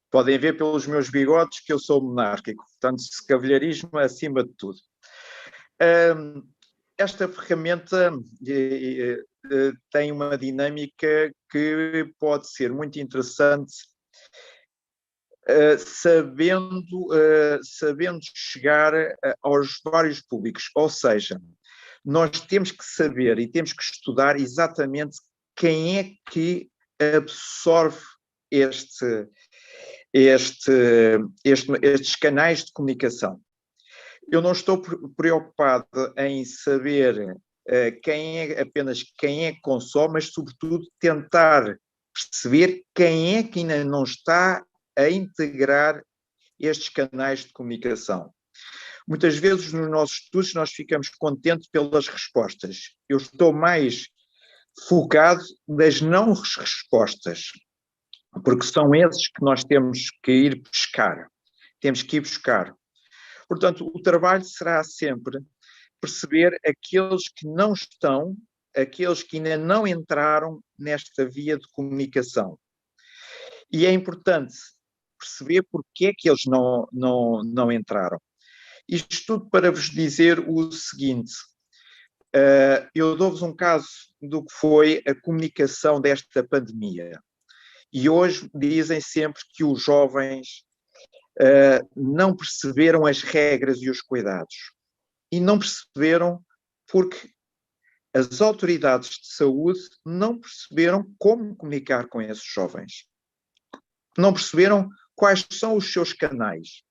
Podem ver pelos meus bigodes que eu sou monárquico. Portanto, cavalheirismo acima de tudo. Esta ferramenta tem uma dinâmica que pode ser muito interessante, sabendo chegar aos vários públicos. Ou seja, nós temos que saber e temos que estudar exatamente quem é que absorve estes canais de comunicação. Eu não estou preocupado em saber apenas quem é que consome, mas sobretudo tentar perceber quem é que ainda não está a integrar estes canais de comunicação. Muitas vezes nos nossos estudos nós ficamos contentes pelas respostas. Eu estou mais focado nas não respostas, porque são esses que nós temos que ir buscar. Temos que ir buscar. Portanto, o trabalho será sempre perceber aqueles que não estão, aqueles que ainda não entraram nesta via de comunicação. E é importante perceber porque é que eles não entraram. Isto tudo para vos dizer o seguinte, eu dou-vos um caso do que foi a comunicação desta pandemia. E hoje dizem sempre que os jovens não perceberam as regras e os cuidados. E não perceberam porque as autoridades de saúde não perceberam como comunicar com esses jovens. Não perceberam quais são os seus canais.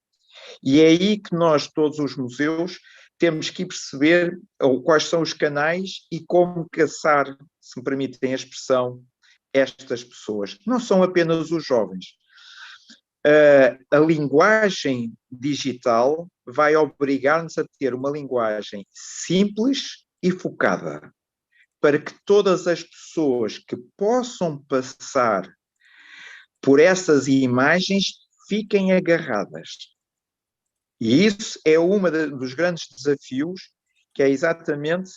E é aí que nós, todos os museus, temos que perceber quais são os canais e como caçar, se me permitem a expressão, estas pessoas. Não são apenas os jovens. A linguagem digital vai obrigar-nos a ter uma linguagem simples e focada, para que todas as pessoas que possam passar por essas imagens fiquem agarradas. E isso é um dos grandes desafios, que é exatamente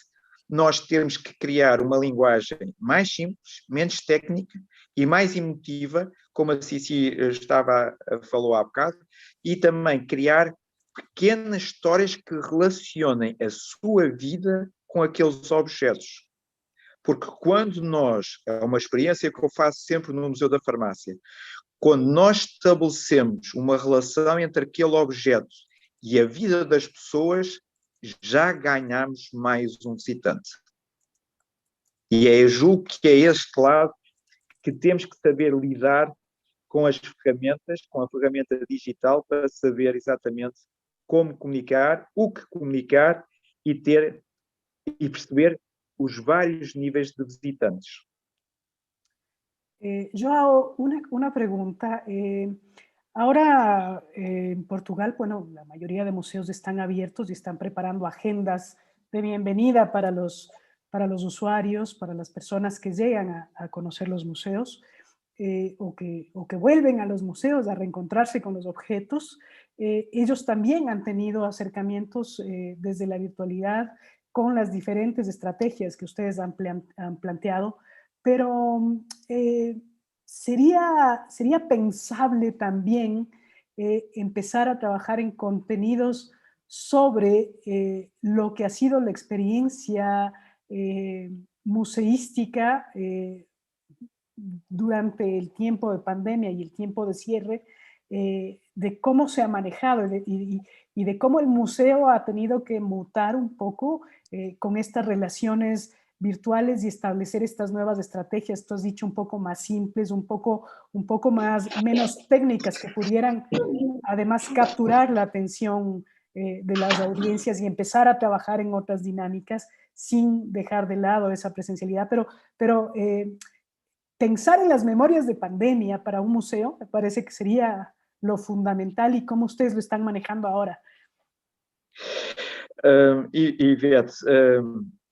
nós temos que criar uma linguagem mais simples, menos técnica e mais emotiva, como a Cici falou há bocado, e também criar pequenas histórias que relacionem a sua vida com aqueles objetos. Porque quando é uma experiência que eu faço sempre no Museu da Farmácia, quando nós estabelecemos uma relação entre aquele objeto e a vida das pessoas, já ganhamos mais um visitante. E julgo que é este lado que temos que saber lidar com as ferramentas, com a ferramenta digital, para saber exatamente como comunicar, o que comunicar e perceber os vários níveis de visitantes. Joao, una pregunta. Ahora en Portugal, bueno, la mayoría de museos están abiertos y están preparando agendas de bienvenida para los usuarios, para las personas que llegan a conocer los museos o que vuelven a los museos a reencontrarse con los objetos. Ellos también han tenido acercamientos desde la virtualidad con las diferentes estrategias que ustedes han planteado, pero sería pensable también empezar a trabajar en contenidos sobre lo que ha sido la experiencia museística durante el tiempo de pandemia y el tiempo de cierre, de cómo se ha manejado y de cómo el museo ha tenido que mutar un poco con estas relaciones virtuales y establecer estas nuevas estrategias, tú has dicho un poco más simples, un poco menos técnicas que pudieran además capturar la atención de las audiencias y empezar a trabajar en otras dinámicas sin dejar de lado esa presencialidad, pero pensar en las memorias de pandemia para un museo me parece que sería lo fundamental y cómo ustedes lo están manejando ahora. Ivete,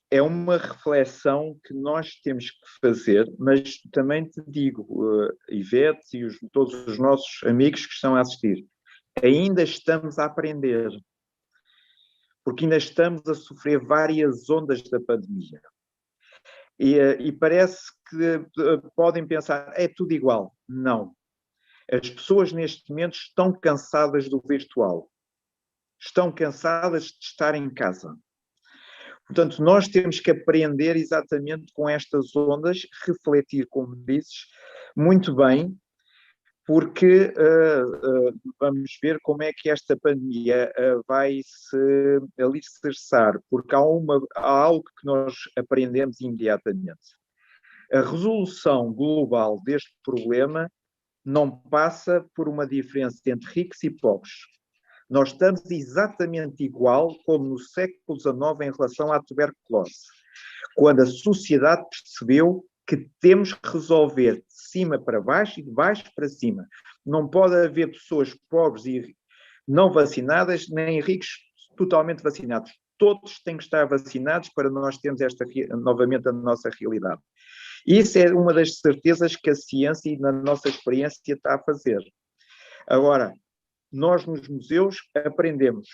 é uma reflexão que nós temos que fazer, mas também te digo, Ivete e todos os nossos amigos que estão a assistir, ainda estamos a aprender, porque ainda estamos a sofrer várias ondas da pandemia. E parece que podem pensar, é tudo igual. Não. As pessoas neste momento estão cansadas do virtual. Estão cansadas de estar em casa. Portanto, nós temos que aprender exatamente com estas ondas, refletir, como dizes, muito bem, porque vamos ver como é que esta pandemia vai se alicerçar, porque há algo que nós aprendemos imediatamente. A resolução global deste problema não passa por uma diferença entre ricos e pobres. Nós estamos exatamente igual como no século XIX em relação à tuberculose, quando a sociedade percebeu que temos que resolver de cima para baixo e de baixo para cima. Não pode haver pessoas pobres e não vacinadas, nem ricos totalmente vacinados. Todos têm que estar vacinados para nós termos novamente a nossa realidade. Isso é uma das certezas que a ciência e na nossa experiência está a fazer. Agora, nós nos museus aprendemos,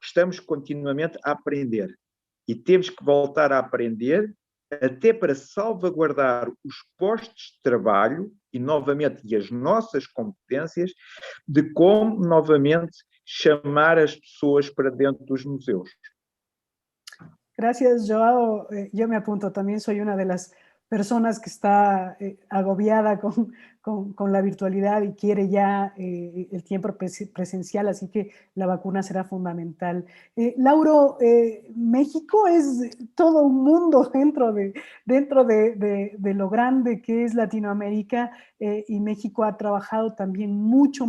estamos continuamente a aprender e temos que voltar a aprender até para salvaguardar os postos de trabalho e novamente as nossas competências de como novamente chamar as pessoas para dentro dos museus. Gracias, Joao. Yo me apunto, también soy una de las personas que está agobiada con la virtualidad y quiere ya el tiempo presencial, así que la vacuna será fundamental. Lauro, México es todo un mundo dentro de lo grande que es Latinoamérica y México ha trabajado también mucho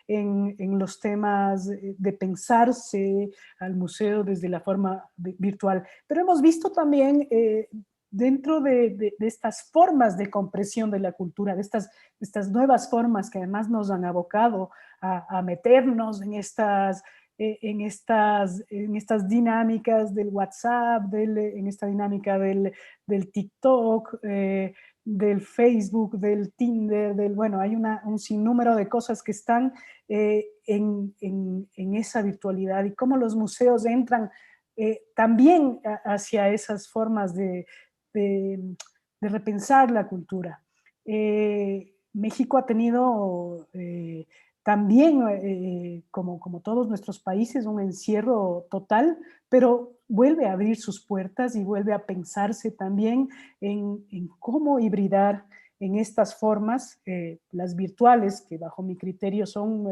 en los temas de pensarse al museo desde la forma virtual. Pero hemos visto también dentro de estas formas de compresión de la cultura, de estas nuevas formas que además nos han abocado a meternos en estas dinámicas del WhatsApp, en esta dinámica del TikTok, del Facebook, del Tinder, bueno, hay un sinnúmero de cosas que están en esa virtualidad y cómo los museos entran también hacia esas formas de repensar la cultura. México ha tenido también, como todos nuestros países, un encierro total, pero vuelve a abrir sus puertas y vuelve a pensarse también en cómo hibridar en estas formas, las virtuales, que bajo mi criterio son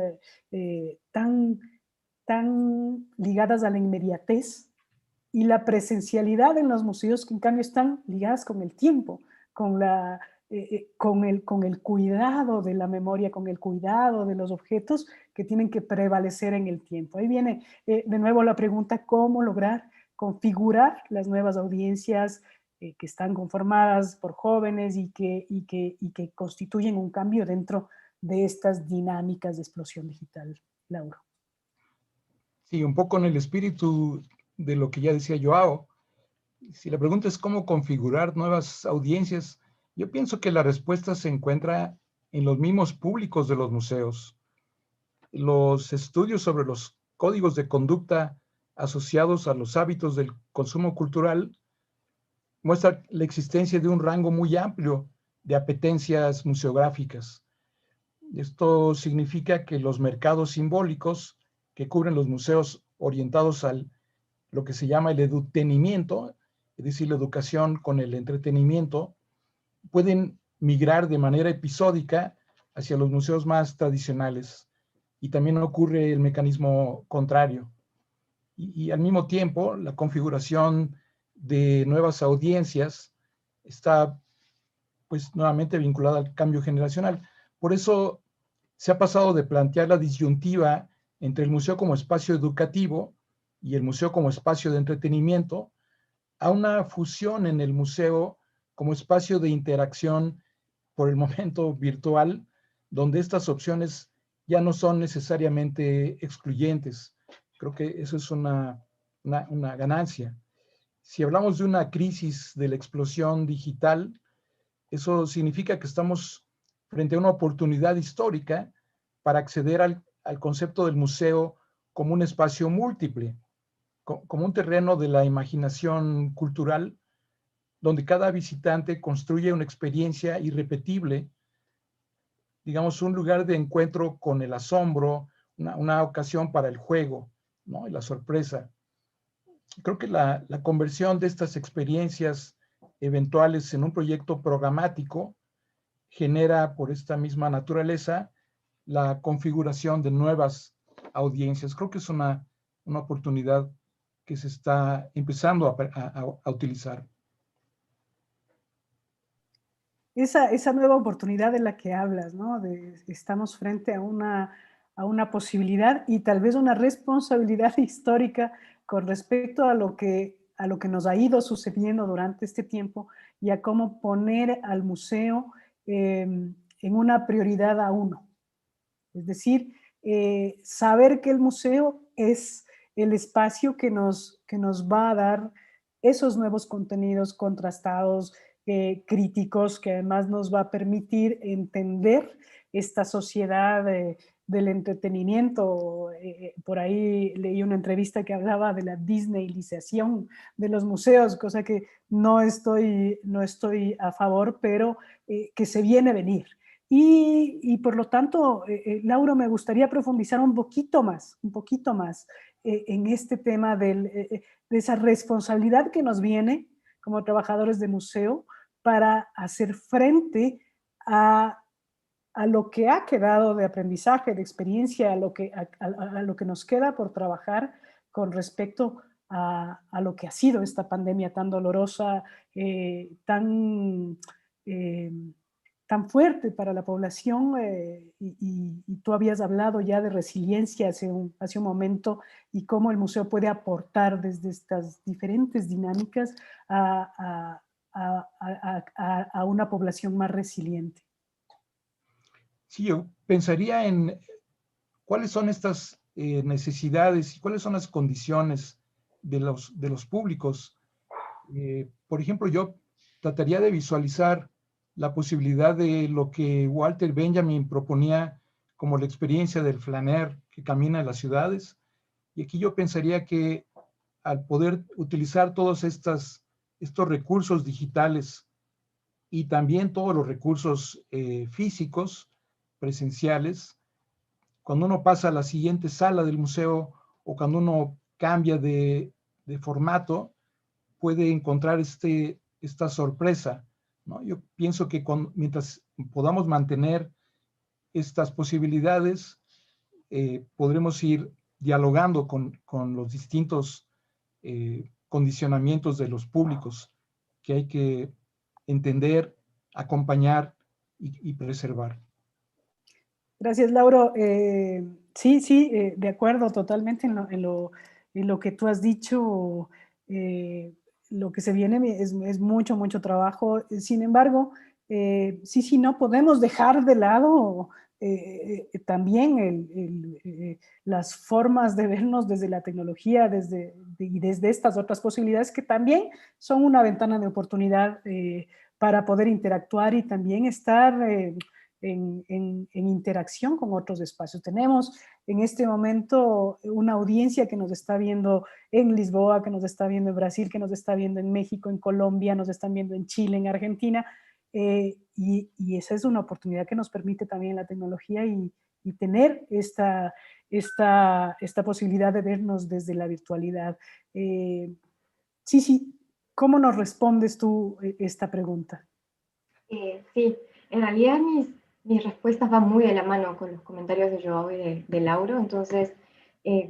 tan ligadas a la inmediatez, y la presencialidad en los museos, que en cambio están ligadas con el tiempo, con el cuidado de la memoria, con el cuidado de los objetos que tienen que prevalecer en el tiempo. Ahí viene de nuevo la pregunta, ¿cómo lograr configurar las nuevas audiencias que están conformadas por jóvenes y que constituyen un cambio dentro de estas dinámicas de explosión digital, Lauro? Sí, un poco en el espíritu de lo que ya decía Joao. Si la pregunta es cómo configurar nuevas audiencias, yo pienso que la respuesta se encuentra en los mismos públicos de los museos. Los estudios sobre los códigos de conducta asociados a los hábitos del consumo cultural muestran la existencia de un rango muy amplio de apetencias museográficas. Esto significa que los mercados simbólicos que cubren los museos orientados al lo que se llama el edutenimiento, es decir, la educación con el entretenimiento, pueden migrar de manera episódica hacia los museos más tradicionales. Y también ocurre el mecanismo contrario. Y al mismo tiempo, la configuración de nuevas audiencias está, pues, nuevamente vinculada al cambio generacional. Por eso se ha pasado de plantear la disyuntiva entre el museo como espacio educativo y el museo como espacio de entretenimiento a una fusión en el museo como espacio de interacción, por el momento virtual, donde estas opciones ya no son necesariamente excluyentes. Creo que eso es una ganancia. Si hablamos de una crisis de la explosión digital, eso significa que estamos frente a una oportunidad histórica para acceder al concepto del museo como un espacio múltiple, como un terreno de la imaginación cultural, donde cada visitante construye una experiencia irrepetible, digamos, un lugar de encuentro con el asombro, una ocasión para el juego, ¿no? Y la sorpresa. Creo que la conversión de estas experiencias eventuales en un proyecto programático genera, por esta misma naturaleza, la configuración de nuevas audiencias. Creo que es una oportunidad que se está empezando a utilizar. Esa nueva oportunidad de la que hablas, ¿no? Estamos frente a una posibilidad y tal vez una responsabilidad histórica con respecto a lo que nos ha ido sucediendo durante este tiempo y a cómo poner al museo en una prioridad a uno. Es decir, saber que el museo es el espacio que nos va a dar esos nuevos contenidos contrastados, críticos, que además nos va a permitir entender esta sociedad del entretenimiento. Por ahí leí una entrevista que hablaba de la disneylización de los museos, cosa que no estoy a favor, pero que se viene a venir. Y por lo tanto, Lauro, me gustaría profundizar un poquito más en este tema de esa responsabilidad que nos viene como trabajadores de museo para hacer frente a lo que ha quedado de aprendizaje, de experiencia, a lo que nos queda por trabajar con respecto a lo que ha sido esta pandemia tan dolorosa, tan fuerte para la población, y tú habías hablado ya de resiliencia hace un momento, y cómo el museo puede aportar desde estas diferentes dinámicas a una población más resiliente. Sí, yo pensaría en cuáles son estas necesidades y cuáles son las condiciones de los públicos. Por ejemplo, yo trataría de visualizar la posibilidad de lo que Walter Benjamin proponía como la experiencia del flaner que camina en las ciudades. Y aquí yo pensaría que al poder utilizar todos estos recursos digitales y también todos los recursos físicos, presenciales, cuando uno pasa a la siguiente sala del museo o cuando uno cambia de formato, puede encontrar esta sorpresa, ¿no? Yo pienso que mientras podamos mantener estas posibilidades, podremos ir dialogando con los distintos condicionamientos de los públicos que hay que entender, acompañar y preservar. Gracias, Lauro. Sí, de acuerdo totalmente en lo que tú has dicho. Lo que se viene es mucho, mucho trabajo. Sin embargo, sí, no podemos dejar de lado también las formas de vernos desde la tecnología y desde estas otras posibilidades que también son una ventana de oportunidad para poder interactuar y también estar en interacción con otros espacios. Tenemos en este momento una audiencia que nos está viendo en Lisboa, que nos está viendo en Brasil, que nos está viendo en México, en Colombia, nos están viendo en Chile, en Argentina, y esa es una oportunidad que nos permite también la tecnología y tener esta posibilidad de vernos desde la virtualidad. Sí, ¿cómo nos respondes tú esta pregunta? Sí, en realidad mis respuestas van muy de la mano con los comentarios de Joao y de Lauro, entonces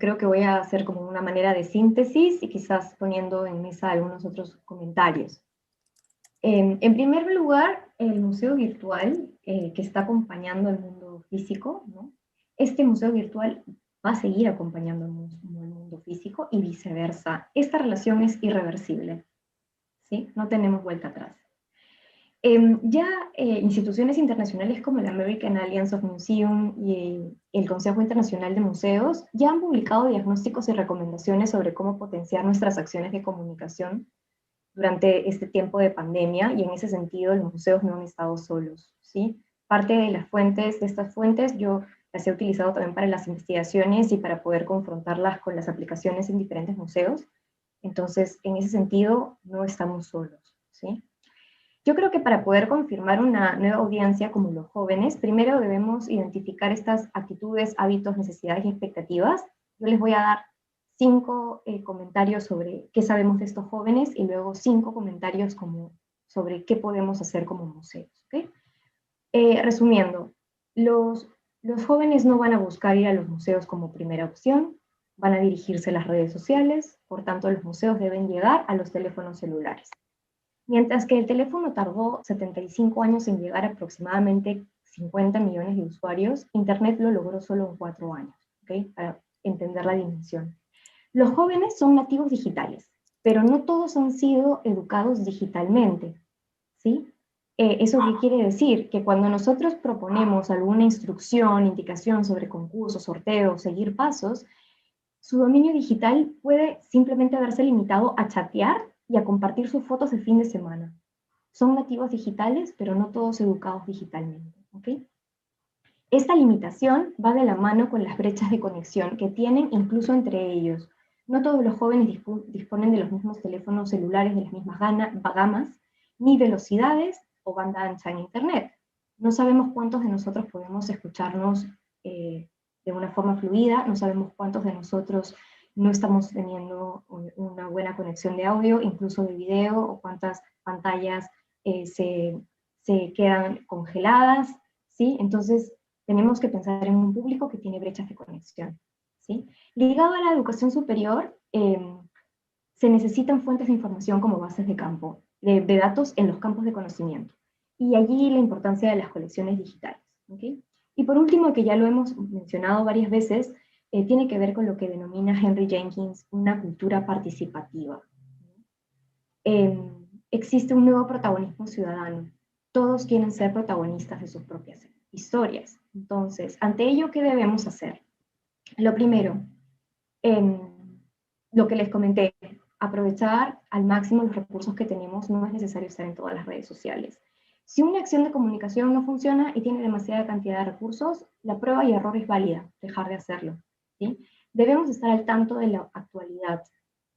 creo que voy a hacer como una manera de síntesis y quizás poniendo en mesa algunos otros comentarios. En primer lugar, el museo virtual que está acompañando el mundo físico, ¿no? Este museo virtual va a seguir acompañando el mundo físico y viceversa. Esta relación es irreversible, ¿sí? No tenemos vuelta atrás. Instituciones internacionales como la American Alliance of Museum y el Consejo Internacional de Museos ya han publicado diagnósticos y recomendaciones sobre cómo potenciar nuestras acciones de comunicación durante este tiempo de pandemia, y en ese sentido los museos no han estado solos, ¿sí? Parte de estas fuentes yo las he utilizado también para las investigaciones y para poder confrontarlas con las aplicaciones en diferentes museos. Entonces, en ese sentido, no estamos solos, ¿sí? Yo creo que para poder confirmar una nueva audiencia como los jóvenes, primero debemos identificar estas actitudes, hábitos, necesidades y expectativas. Yo les voy a dar 5 comentarios sobre qué sabemos de estos jóvenes y luego 5 comentarios sobre qué podemos hacer como museos. ¿Okay? Resumiendo, los jóvenes no van a buscar ir a los museos como primera opción, van a dirigirse a las redes sociales, por tanto los museos deben llegar a los teléfonos celulares. Mientras que el teléfono tardó 75 años en llegar a aproximadamente 50 millones de usuarios, Internet lo logró solo en 4 años, ¿okay? Para entender la dimensión. Los jóvenes son nativos digitales, pero no todos han sido educados digitalmente, ¿sí? ¿Eso qué quiere decir? Que cuando nosotros proponemos alguna instrucción, indicación sobre concursos, sorteos, seguir pasos, su dominio digital puede simplemente haberse limitado a chatear y a compartir sus fotos de fin de semana. Son nativos digitales, pero no todos educados digitalmente, ¿okay? Esta limitación va de la mano con las brechas de conexión que tienen incluso entre ellos. No todos los jóvenes disponen de los mismos teléfonos celulares de las mismas gamas, ni velocidades o banda ancha en Internet. No sabemos cuántos de nosotros podemos escucharnos de una forma fluida, no sabemos cuántos de nosotros no estamos teniendo una buena conexión de audio, incluso de video, o cuántas pantallas se quedan congeladas, ¿sí? Entonces, tenemos que pensar en un público que tiene brechas de conexión, ¿sí? Ligado a la educación superior, se necesitan fuentes de información como bases de campo, de datos en los campos de conocimiento. Y allí la importancia de las colecciones digitales, ¿okay? Y por último, que ya lo hemos mencionado varias veces, tiene que ver con lo que denomina Henry Jenkins una cultura participativa. Existe un nuevo protagonismo ciudadano. Todos quieren ser protagonistas de sus propias historias. Entonces, ante ello, ¿qué debemos hacer? Lo primero, lo que les comenté, aprovechar al máximo los recursos que tenemos, no es necesario estar en todas las redes sociales. Si una acción de comunicación no funciona y tiene demasiada cantidad de recursos, la prueba y error es válida, dejar de hacerlo, ¿sí? Debemos estar al tanto de la actualidad.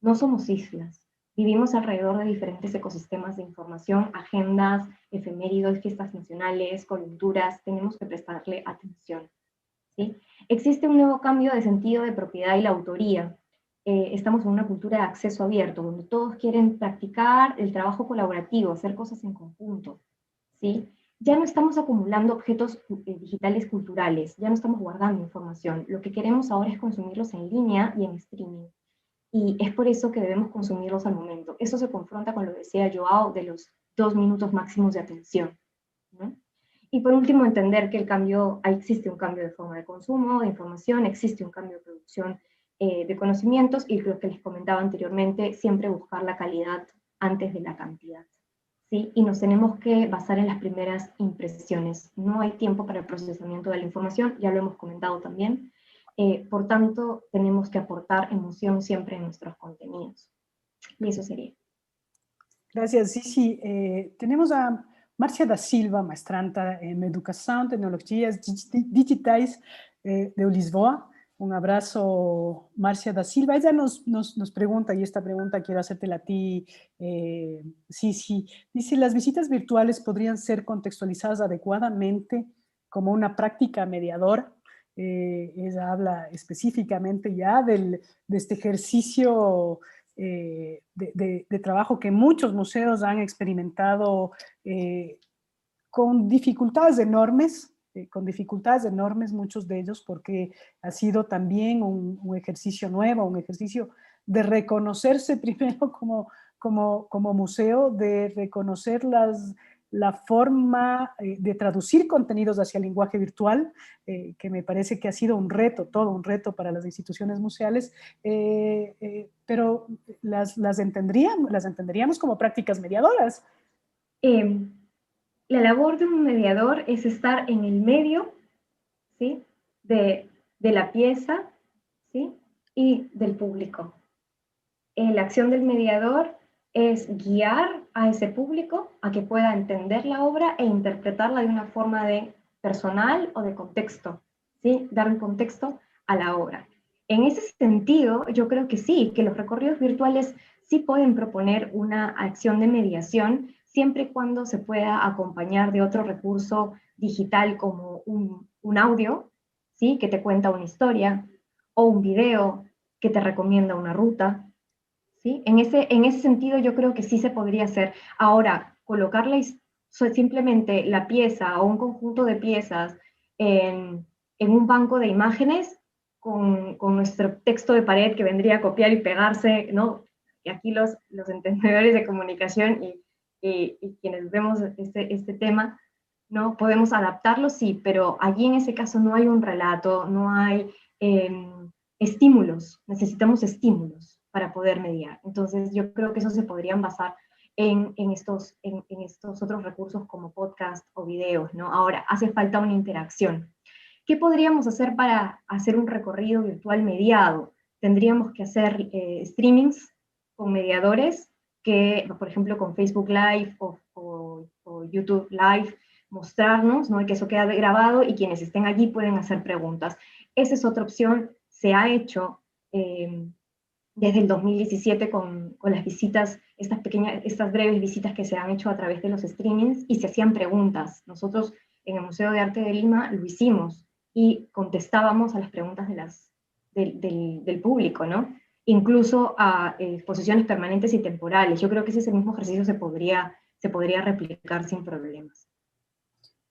No somos islas. Vivimos alrededor de diferentes ecosistemas de información, agendas, efeméridos, fiestas nacionales, coyunturas. Tenemos que prestarle atención, ¿sí? Existe un nuevo cambio de sentido de propiedad y la autoría. Estamos en una cultura de acceso abierto, donde todos quieren practicar el trabajo colaborativo, hacer cosas en conjunto, ¿sí? Ya no estamos acumulando objetos digitales culturales, ya no estamos guardando información. Lo que queremos ahora es consumirlos en línea y en streaming. y es por eso que debemos consumirlos al momento. Eso se confronta con lo que decía Joao de los 2 minutos máximos de atención, ¿no? Y por último, entender que existe un cambio de forma de consumo, de información, existe un cambio de producción de conocimientos, y lo que les comentaba anteriormente, siempre buscar la calidad antes de la cantidad, ¿sí? Y nos tenemos que basar en las primeras impresiones. No hay tiempo para el procesamiento de la información, ya lo hemos comentado también. Por tanto, tenemos que aportar emoción siempre en nuestros contenidos. Y eso sería. Gracias, Sisi. Tenemos a Márcia da Silva, maestranta en Educação, Tecnologias Digitais de Lisboa. Un abrazo, Márcia da Silva. Ella nos pregunta, y esta pregunta quiero hacértela a ti, Sisi. Dice, ¿las visitas virtuales podrían ser contextualizadas adecuadamente como una práctica mediadora? Ella habla específicamente ya de este ejercicio de trabajo que muchos museos han experimentado con dificultades enormes, muchos de ellos, porque ha sido también un ejercicio nuevo, un ejercicio de reconocerse primero como museo, de reconocer la forma de traducir contenidos hacia el lenguaje virtual, que me parece que ha sido un reto, todo un reto para las instituciones museales, pero las entenderíamos como prácticas mediadoras. La labor de un mediador es estar en el medio, ¿sí?, de la pieza, ¿sí?, y del público. La acción del mediador es guiar a ese público a que pueda entender la obra e interpretarla de una forma personal o de contexto, ¿sí?, dar un contexto a la obra. En ese sentido, yo creo que sí, que los recorridos virtuales sí pueden proponer una acción de mediación, siempre y cuando se pueda acompañar de otro recurso digital como un audio, ¿sí?, que te cuenta una historia, o un video que te recomienda una ruta, ¿sí? En ese sentido yo creo que sí se podría hacer. Ahora, simplemente la pieza o un conjunto de piezas en un banco de imágenes con nuestro texto de pared que vendría a copiar y pegarse, ¿no? Y aquí los entendedores de comunicación y quienes vemos este tema, ¿no?, podemos adaptarlo, sí, pero allí en ese caso no hay un relato, no hay estímulos, necesitamos estímulos para poder mediar. Entonces yo creo que eso se podrían basar en estos otros recursos como podcast o videos, ¿no? Ahora, hace falta una interacción. ¿Qué podríamos hacer para hacer un recorrido virtual mediado? Tendríamos que hacer streamings con mediadores que, por ejemplo, con Facebook Live o YouTube Live, mostrarnos, ¿no?, y que eso queda grabado y quienes estén allí pueden hacer preguntas. Esa es otra opción. Se ha hecho desde el 2017 con las visitas, estas breves visitas que se han hecho a través de los streamings, y se hacían preguntas. Nosotros en el Museo de Arte de Lima lo hicimos y contestábamos a las preguntas del público, ¿no? Incluso a exposiciones permanentes y temporales. Yo creo que ese mismo ejercicio se podría replicar sin problemas.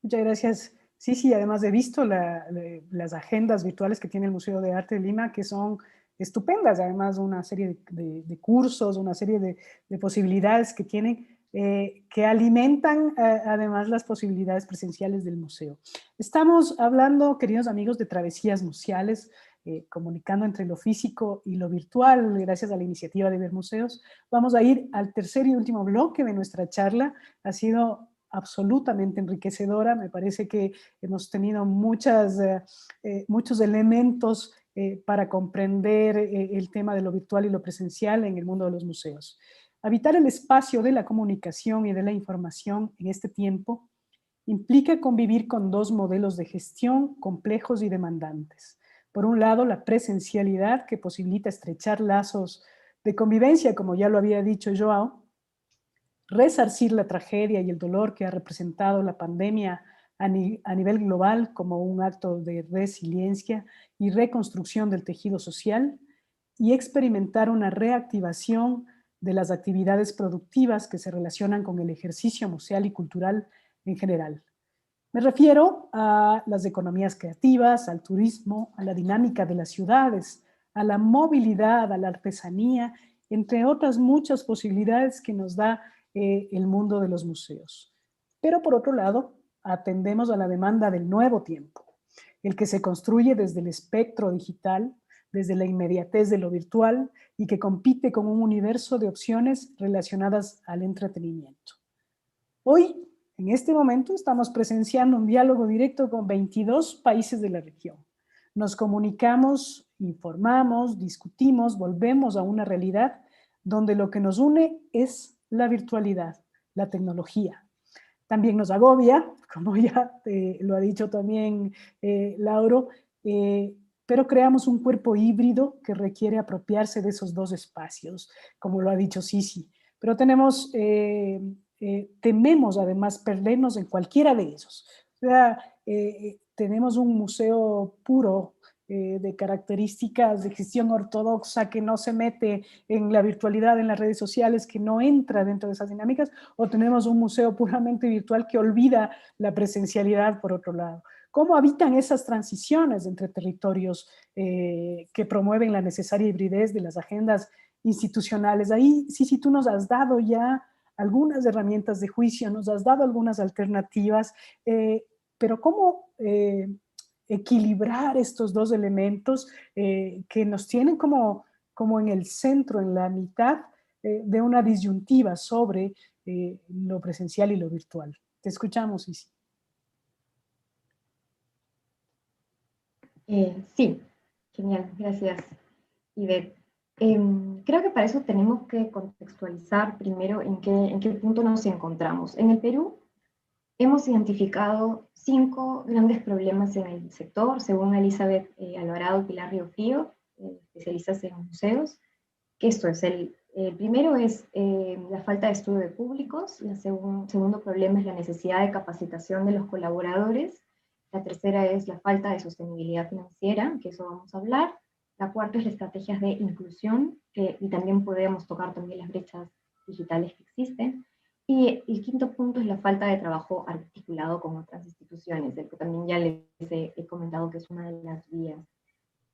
Muchas gracias. Sí, además he visto las agendas virtuales que tiene el Museo de Arte de Lima, que son estupendas, además una serie de cursos, una serie de posibilidades que tienen, que alimentan además las posibilidades presenciales del museo. Estamos hablando, queridos amigos, de travesías museales, comunicando entre lo físico y lo virtual, gracias a la iniciativa de Ver Museos. Vamos a ir al tercer y último bloque de nuestra charla. Ha sido absolutamente enriquecedora. Me parece que hemos tenido muchos elementos para comprender el tema de lo virtual y lo presencial en el mundo de los museos. Habitar el espacio de la comunicación y de la información en este tiempo implica convivir con dos modelos de gestión complejos y demandantes. Por un lado, la presencialidad, que posibilita estrechar lazos de convivencia, como ya lo había dicho Joao, resarcir la tragedia y el dolor que ha representado la pandemia a nivel global como un acto de resiliencia y reconstrucción del tejido social, y experimentar una reactivación de las actividades productivas que se relacionan con el ejercicio museal y cultural en general. Me refiero a las economías creativas, al turismo, a la dinámica de las ciudades, a la movilidad, a la artesanía, entre otras muchas posibilidades que nos da el mundo de los museos. Pero por otro lado, atendemos a la demanda del nuevo tiempo, el que se construye desde el espectro digital, desde la inmediatez de lo virtual y que compite con un universo de opciones relacionadas al entretenimiento. Hoy, en este momento, estamos presenciando un diálogo directo con 22 países de la región. Nos comunicamos, informamos, discutimos, volvemos a una realidad donde lo que nos une es la virtualidad, la tecnología. También nos agobia, como ya lo ha dicho también Lauro, pero creamos un cuerpo híbrido que requiere apropiarse de esos dos espacios, como lo ha dicho Sisi. Pero tememos además perdernos en cualquiera de esos. O sea, tenemos un museo puro de características de gestión ortodoxa que no se mete en la virtualidad, en las redes sociales, que no entra dentro de esas dinámicas, o tenemos un museo puramente virtual que olvida la presencialidad por otro lado. ¿Cómo habitan esas transiciones entre territorios que promueven la necesaria hibridez de las agendas institucionales? Ahí, sí, tú nos has dado ya algunas herramientas de juicio, nos has dado algunas alternativas, pero ¿cómo equilibrar estos dos elementos que nos tienen como en el centro, en la mitad de una disyuntiva sobre lo presencial y lo virtual? Te escuchamos, Isi. Sí, genial, gracias, Ivette. Creo que para eso tenemos que contextualizar primero en qué punto nos encontramos. En el Perú hemos identificado 5 grandes problemas en el sector, según Elizabeth Alvarado y Pilar Riofrío, especialistas en museos, que esto es el primero es la falta de estudio de públicos, el segundo problema es la necesidad de capacitación de los colaboradores, la tercera es la falta de sostenibilidad financiera, que eso vamos a hablar, la cuarta es las estrategias de inclusión, y también podemos tocar también las brechas digitales que existen, y el quinto punto es la falta de trabajo articulado con otras instituciones, del que también ya les he comentado que es una de las vías,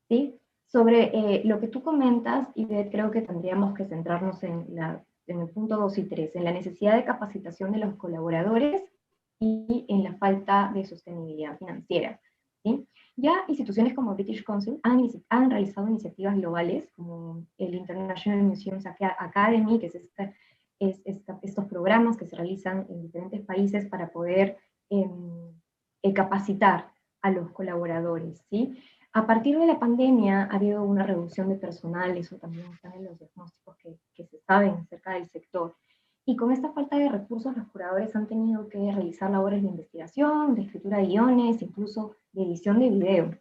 ¿sí? Sobre lo que tú comentas, Ivette, creo que tendríamos que centrarnos en el punto 2 y 3, en la necesidad de capacitación de los colaboradores y en la falta de sostenibilidad financiera, ¿sí? Ya instituciones como British Council han realizado iniciativas globales, como el International Museums Academy, que es estos programas que se realizan en diferentes países para poder capacitar a los colaboradores, ¿sí? A partir de la pandemia ha habido una reducción de personal, eso también está en los diagnósticos que se saben acerca del sector. Y con esta falta de recursos, los curadores han tenido que realizar labores de investigación, de escritura de guiones, incluso de edición de video.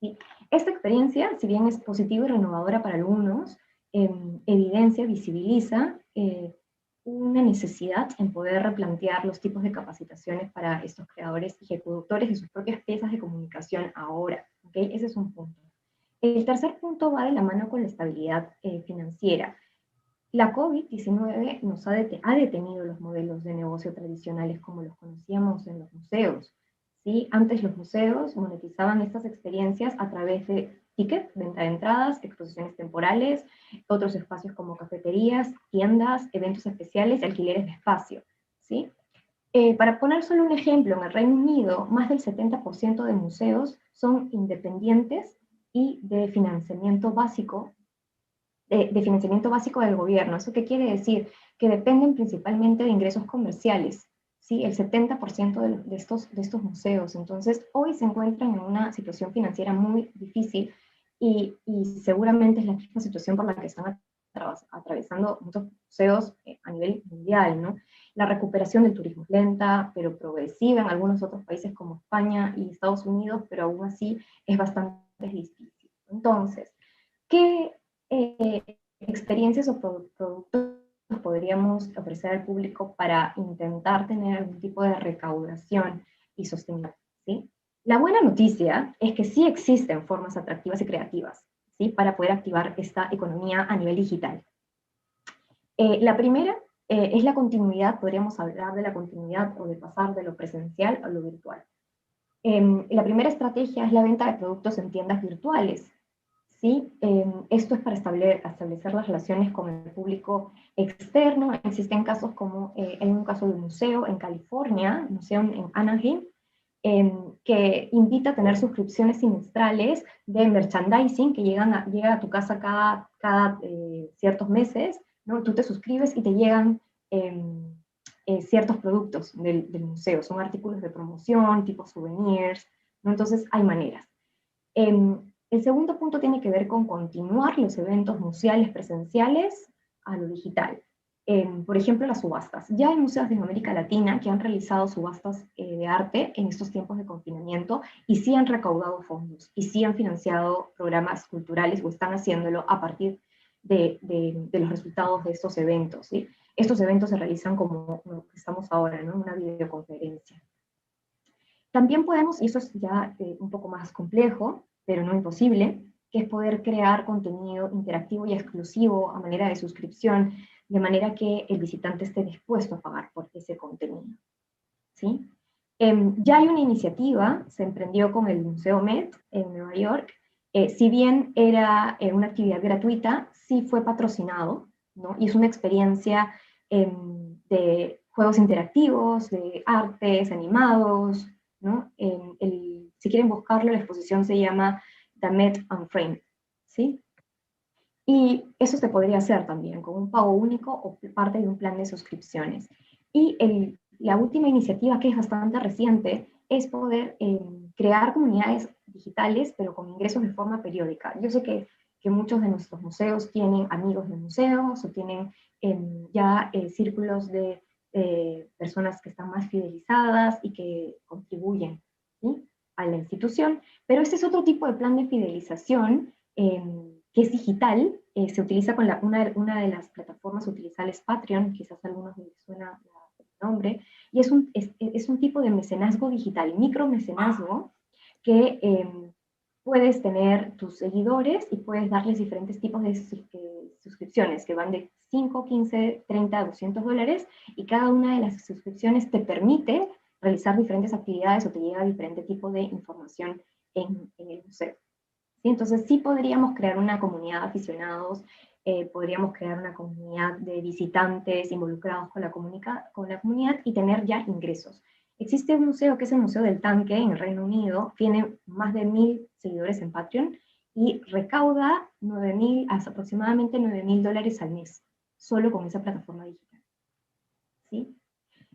¿Sí? Esta experiencia, si bien es positiva y renovadora para algunos, evidencia, visibiliza una necesidad en poder replantear los tipos de capacitaciones para estos creadores y ejecutores de sus propias piezas de comunicación ahora. ¿Okay? Ese es un punto. El tercer punto va de la mano con la estabilidad financiera. La COVID-19 nos ha detenido los modelos de negocio tradicionales como los conocíamos en los museos. ¿Sí? Antes los museos monetizaban estas experiencias a través de tickets, venta de entradas, exposiciones temporales, otros espacios como cafeterías, tiendas, eventos especiales y alquileres de espacio. ¿Sí? Para poner solo un ejemplo, en el Reino Unido, más del 70% de museos son independientes y de financiamiento básico del gobierno. ¿Eso qué quiere decir? Que dependen principalmente de ingresos comerciales, ¿sí? El 70% de estos museos. Entonces, hoy se encuentran en una situación financiera muy difícil y seguramente es la misma situación por la que están atravesando muchos museos a nivel mundial, ¿no? La recuperación del turismo es lenta, pero progresiva en algunos otros países como España y Estados Unidos, pero aún así es bastante difícil. Entonces, ¿qué experiencias o productos podríamos ofrecer al público para intentar tener algún tipo de recaudación y sostenibilidad? ¿Sí? La buena noticia es que sí existen formas atractivas y creativas, ¿sí? Para poder activar esta economía a nivel digital. La primera es la continuidad, podríamos hablar de la continuidad o de pasar de lo presencial a lo virtual. La primera estrategia es la venta de productos en tiendas virtuales. ¿sí? Esto es para establecer las relaciones con el público externo. Existen casos como, hay un caso de un museo en California, un museo en Anaheim, que invita a tener suscripciones semestrales de merchandising que llega a tu casa cada ciertos meses, ¿no? Tú te suscribes y te llegan ciertos productos del museo. Son artículos de promoción, tipo souvenirs, ¿no? Entonces hay maneras. El segundo punto tiene que ver con continuar los eventos museales presenciales a lo digital. Por ejemplo, las subastas. Ya hay museos de América Latina que han realizado subastas de arte en estos tiempos de confinamiento y sí han recaudado fondos y sí han financiado programas culturales o están haciéndolo a partir de los resultados de estos eventos, ¿sí? Estos eventos se realizan como lo que estamos ahora, ¿no? Una videoconferencia. También podemos, y eso es ya un poco más complejo, pero no imposible, que es poder crear contenido interactivo y exclusivo a manera de suscripción, de manera que el visitante esté dispuesto a pagar por ese contenido, ¿sí? Ya hay una iniciativa, se emprendió con el Museo Met en Nueva York. Si bien era una actividad gratuita, sí fue patrocinado, ¿no? Y es una experiencia de juegos interactivos, de artes animados, ¿no? Si quieren buscarlo, la exposición se llama The Met Unframed, ¿sí? Y eso se podría hacer también con un pago único o parte de un plan de suscripciones. Y la última iniciativa, que es bastante reciente, es poder crear comunidades digitales, pero con ingresos de forma periódica. Yo sé que muchos de nuestros museos tienen amigos de museos, o tienen ya círculos de personas que están más fidelizadas y que contribuyen, ¿sí?, a la institución, pero este es otro tipo de plan de fidelización que es digital. Se utiliza con una de las plataformas utilizables, Patreon, quizás a algunos les suena el nombre, y es un tipo de mecenazgo digital, micromecenazgo, que puedes tener tus seguidores y puedes darles diferentes tipos de suscripciones, que van de 5, 15, 30, $200, y cada una de las suscripciones te permite realizar diferentes actividades o te llega diferente tipo de información en el museo. ¿Sí? Entonces sí podríamos crear una comunidad de aficionados, podríamos crear una comunidad de visitantes involucrados con la comunidad y tener ya ingresos. Existe un museo que es el Museo del Tanque en el Reino Unido, tiene más de 1000 seguidores en Patreon y recauda aproximadamente $9,000 al mes, solo con esa plataforma digital, ¿sí?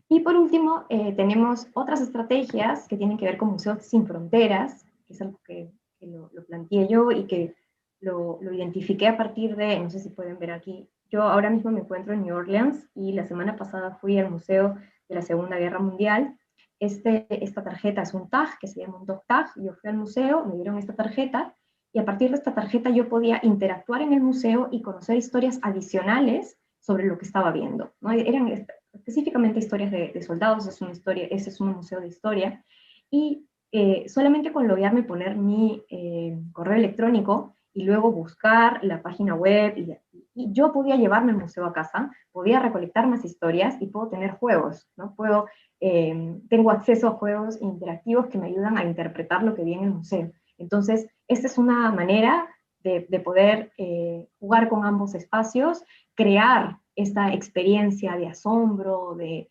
Y por último, tenemos otras estrategias que tienen que ver con Museos Sin Fronteras, que es algo que lo planteé yo y que lo identifiqué a partir de, no sé si pueden ver aquí, yo ahora mismo me encuentro en New Orleans y la semana pasada fui al Museo de la Segunda Guerra Mundial. Esta tarjeta es un tag que se llama un dog tag. Yo fui al museo, me dieron esta tarjeta y a partir de esta tarjeta yo podía interactuar en el museo y conocer historias adicionales sobre lo que estaba viendo, ¿no? Eran específicamente historias de soldados. Ese es un museo de historia, y solamente con loguearme, poner mi correo electrónico y luego buscar la página web, y yo podía llevarme el museo a casa, podía recolectar más historias y puedo tener juegos, ¿no? Tengo acceso a juegos interactivos que me ayudan a interpretar lo que vi en el museo. Entonces, esta es una manera de poder jugar con ambos espacios, crear esta experiencia de asombro, de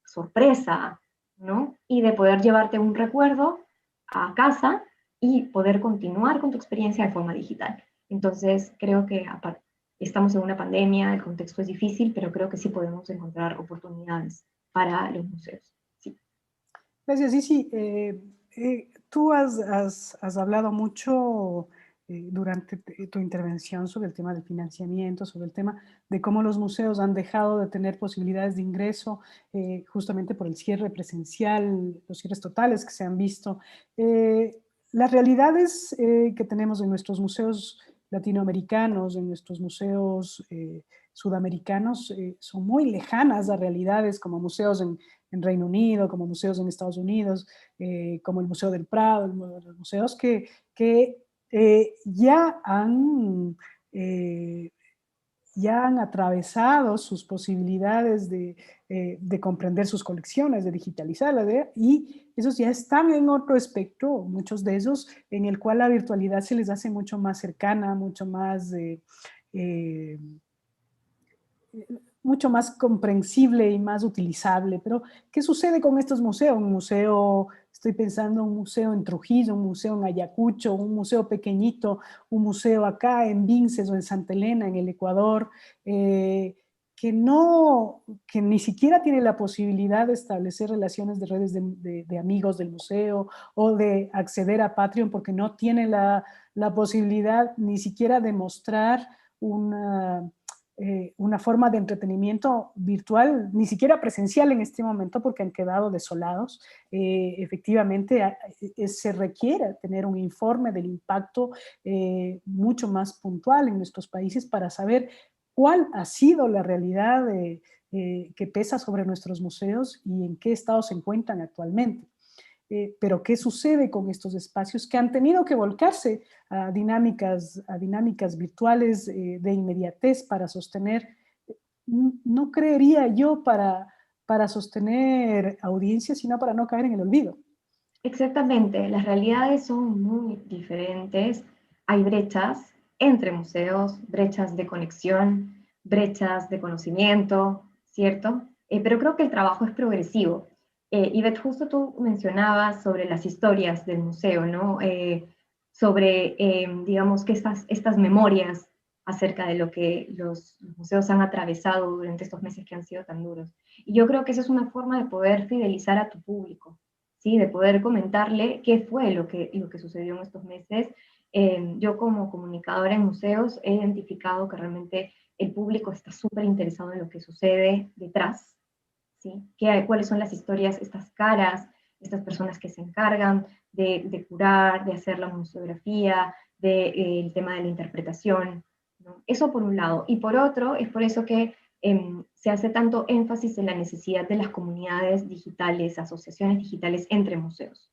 sorpresa, ¿no? Y de poder llevarte un recuerdo a casa y poder continuar con tu experiencia de forma digital. Entonces, creo que estamos en una pandemia, el contexto es difícil, pero creo que sí podemos encontrar oportunidades para los museos. Sí. Gracias, Isi. Tú has hablado mucho durante tu intervención sobre el tema del financiamiento, sobre el tema de cómo los museos han dejado de tener posibilidades de ingreso justamente por el cierre presencial, los cierres totales que se han visto. Las realidades que tenemos en nuestros museos latinoamericanos, en nuestros museos sudamericanos, son muy lejanas a realidades como museos en Reino Unido, como museos en Estados Unidos, como el Museo del Prado, los museos que ya han ya han atravesado sus posibilidades de comprender sus colecciones, de digitalizarlas, y esos ya están en otro espectro, muchos de ellos, en el cual la virtualidad se les hace mucho más cercana, mucho más comprensible y más utilizable. Pero, ¿qué sucede con estos museos? Un museo, estoy pensando en un museo en Trujillo, un museo en Ayacucho, un museo pequeñito, un museo acá en Vinces o en Santa Elena, en el Ecuador, que ni siquiera tiene la posibilidad de establecer relaciones de redes de amigos del museo o de acceder a Patreon porque no tiene la posibilidad ni siquiera de mostrar una forma de entretenimiento virtual, ni siquiera presencial en este momento porque han quedado desolados. Efectivamente, se requiere tener un informe del impacto mucho más puntual en nuestros países para saber cuál ha sido la realidad que pesa sobre nuestros museos y en qué estado se encuentran actualmente. Pero ¿qué sucede con estos espacios que han tenido que volcarse a dinámicas virtuales de inmediatez para sostener, no creería yo para sostener audiencias, sino para no caer en el olvido? Exactamente, las realidades son muy diferentes. Hay brechas entre museos, brechas de conexión, brechas de conocimiento, ¿cierto? Pero creo que el trabajo es progresivo. Ivette, justo tú mencionabas sobre las historias del museo, ¿no? Sobre, digamos, que estas memorias acerca de lo que los museos han atravesado durante estos meses que han sido tan duros. Y yo creo que esa es una forma de poder fidelizar a tu público, ¿sí? De poder comentarle qué fue lo que sucedió en estos meses. Yo como comunicadora en museos he identificado que realmente el público está súper interesado en lo que sucede detrás, ¿sí? ¿Cuáles son las historias, estas caras, estas personas que se encargan de curar, de hacer la museografía, del tema de la interpretación, ¿no? Eso por un lado. Y por otro, es por eso que se hace tanto énfasis en la necesidad de las comunidades digitales, asociaciones digitales entre museos.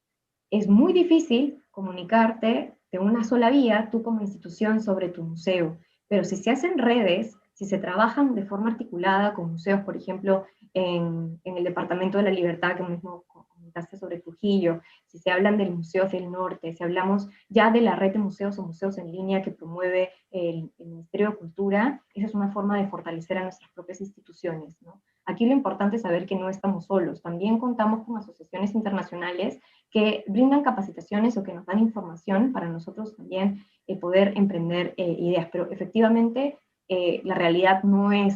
Es muy difícil comunicarte de una sola vía, tú como institución, sobre tu museo, pero si se hacen redes, si se trabajan de forma articulada con museos, por ejemplo, en el Departamento de la Libertad, que mismo comentaste sobre Trujillo, si se hablan del Museo del Norte, si hablamos ya de la red de museos o museos en línea que promueve el Ministerio de Cultura, esa es una forma de fortalecer a nuestras propias instituciones, ¿no? Aquí lo importante es saber que no estamos solos, también contamos con asociaciones internacionales que brindan capacitaciones o que nos dan información para nosotros también poder emprender ideas, pero efectivamente la realidad no es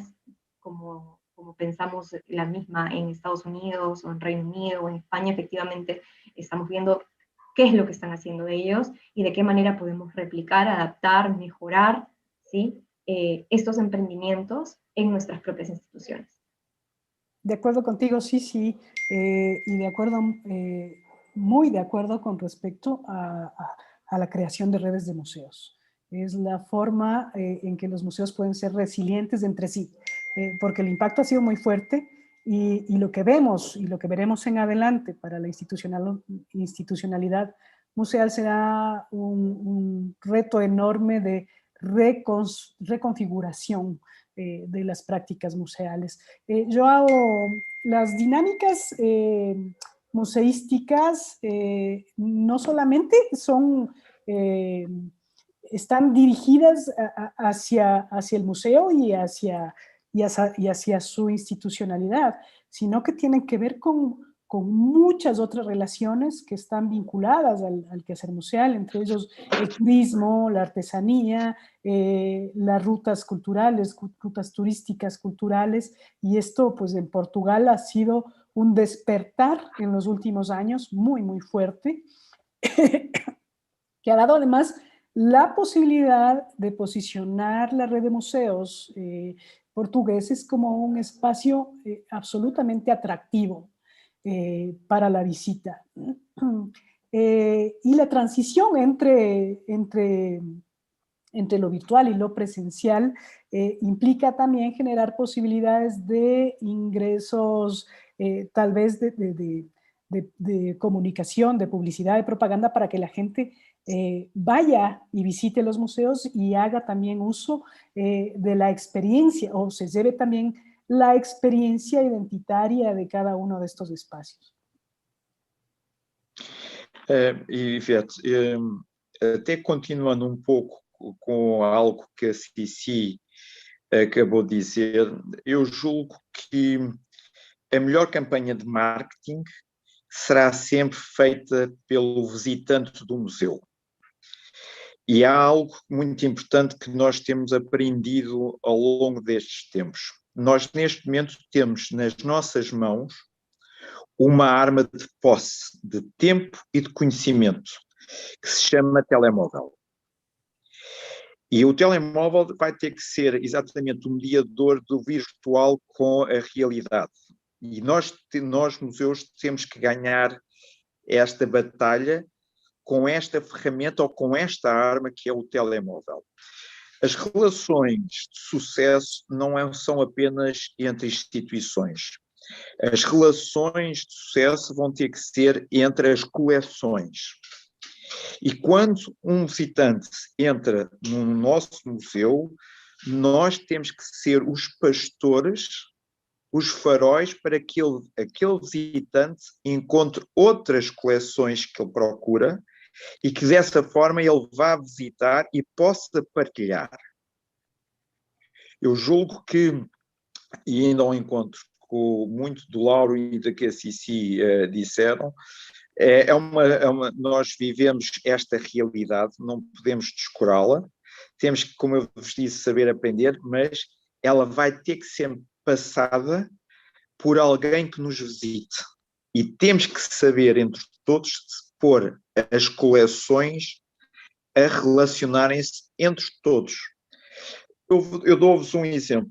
como pensamos la misma en Estados Unidos o en Reino Unido o en España. Efectivamente estamos viendo qué es lo que están haciendo ellos y de qué manera podemos replicar, adaptar, mejorar, ¿sí? Estos emprendimientos en nuestras propias instituciones. De acuerdo contigo, sí, y de acuerdo, muy de acuerdo con respecto a la creación de redes de museos. Es la forma en que los museos pueden ser resilientes entre sí, porque el impacto ha sido muy fuerte y lo que vemos y lo que veremos en adelante para la institucionalidad museal será un reto enorme de reconfiguración de las prácticas museales. Joao, las dinámicas museísticas no solamente están dirigidas hacia el museo y hacia su institucionalidad, sino que tienen que ver con muchas otras relaciones que están vinculadas al quehacer museal, entre ellos el turismo, la artesanía, las rutas culturales, rutas turísticas culturales, y esto pues en Portugal ha sido un despertar en los últimos años muy, muy fuerte, que ha dado además la posibilidad de posicionar la red de museos portugueses como un espacio absolutamente atractivo para la visita. Y la transición entre lo virtual y lo presencial implica también generar posibilidades de ingresos, tal vez de comunicación, de publicidad, de propaganda, para que la gente vaya y visite los museos y haga también uso de la experiencia, o se lleve también la experiencia identitaria de cada uno de estos espacios. Ivete, até continuando um pouco com algo que a Cici acabou de dizer, eu julgo que a melhor campanha de marketing será sempre feita pelo visitante do museu. E há algo muito importante que nós temos aprendido ao longo destes tempos. Nós, neste momento, temos nas nossas mãos uma arma de posse, de tempo e de conhecimento, que se chama telemóvel. E o telemóvel vai ter que ser exatamente o mediador do virtual com a realidade. E nós museus, temos que ganhar esta batalha com esta ferramenta ou com esta arma que é o telemóvel. As relações de sucesso não são apenas entre instituições. As relações de sucesso vão ter que ser entre as coleções. E quando um visitante entra no nosso museu, nós temos que ser os pastores, os faróis para que aquele visitante encontre outras coleções que ele procura e que dessa forma ele vá visitar e possa partilhar. Eu julgo que, e ainda ao encontro com muito do Lauro e da que a Cici disseram, nós vivemos esta realidade, não podemos descurá-la, temos que, como eu vos disse, saber aprender, mas ela vai ter que ser passada por alguém que nos visite. E temos que saber, entre todos, pôr as coleções a relacionarem-se entre todos. Eu dou-vos um exemplo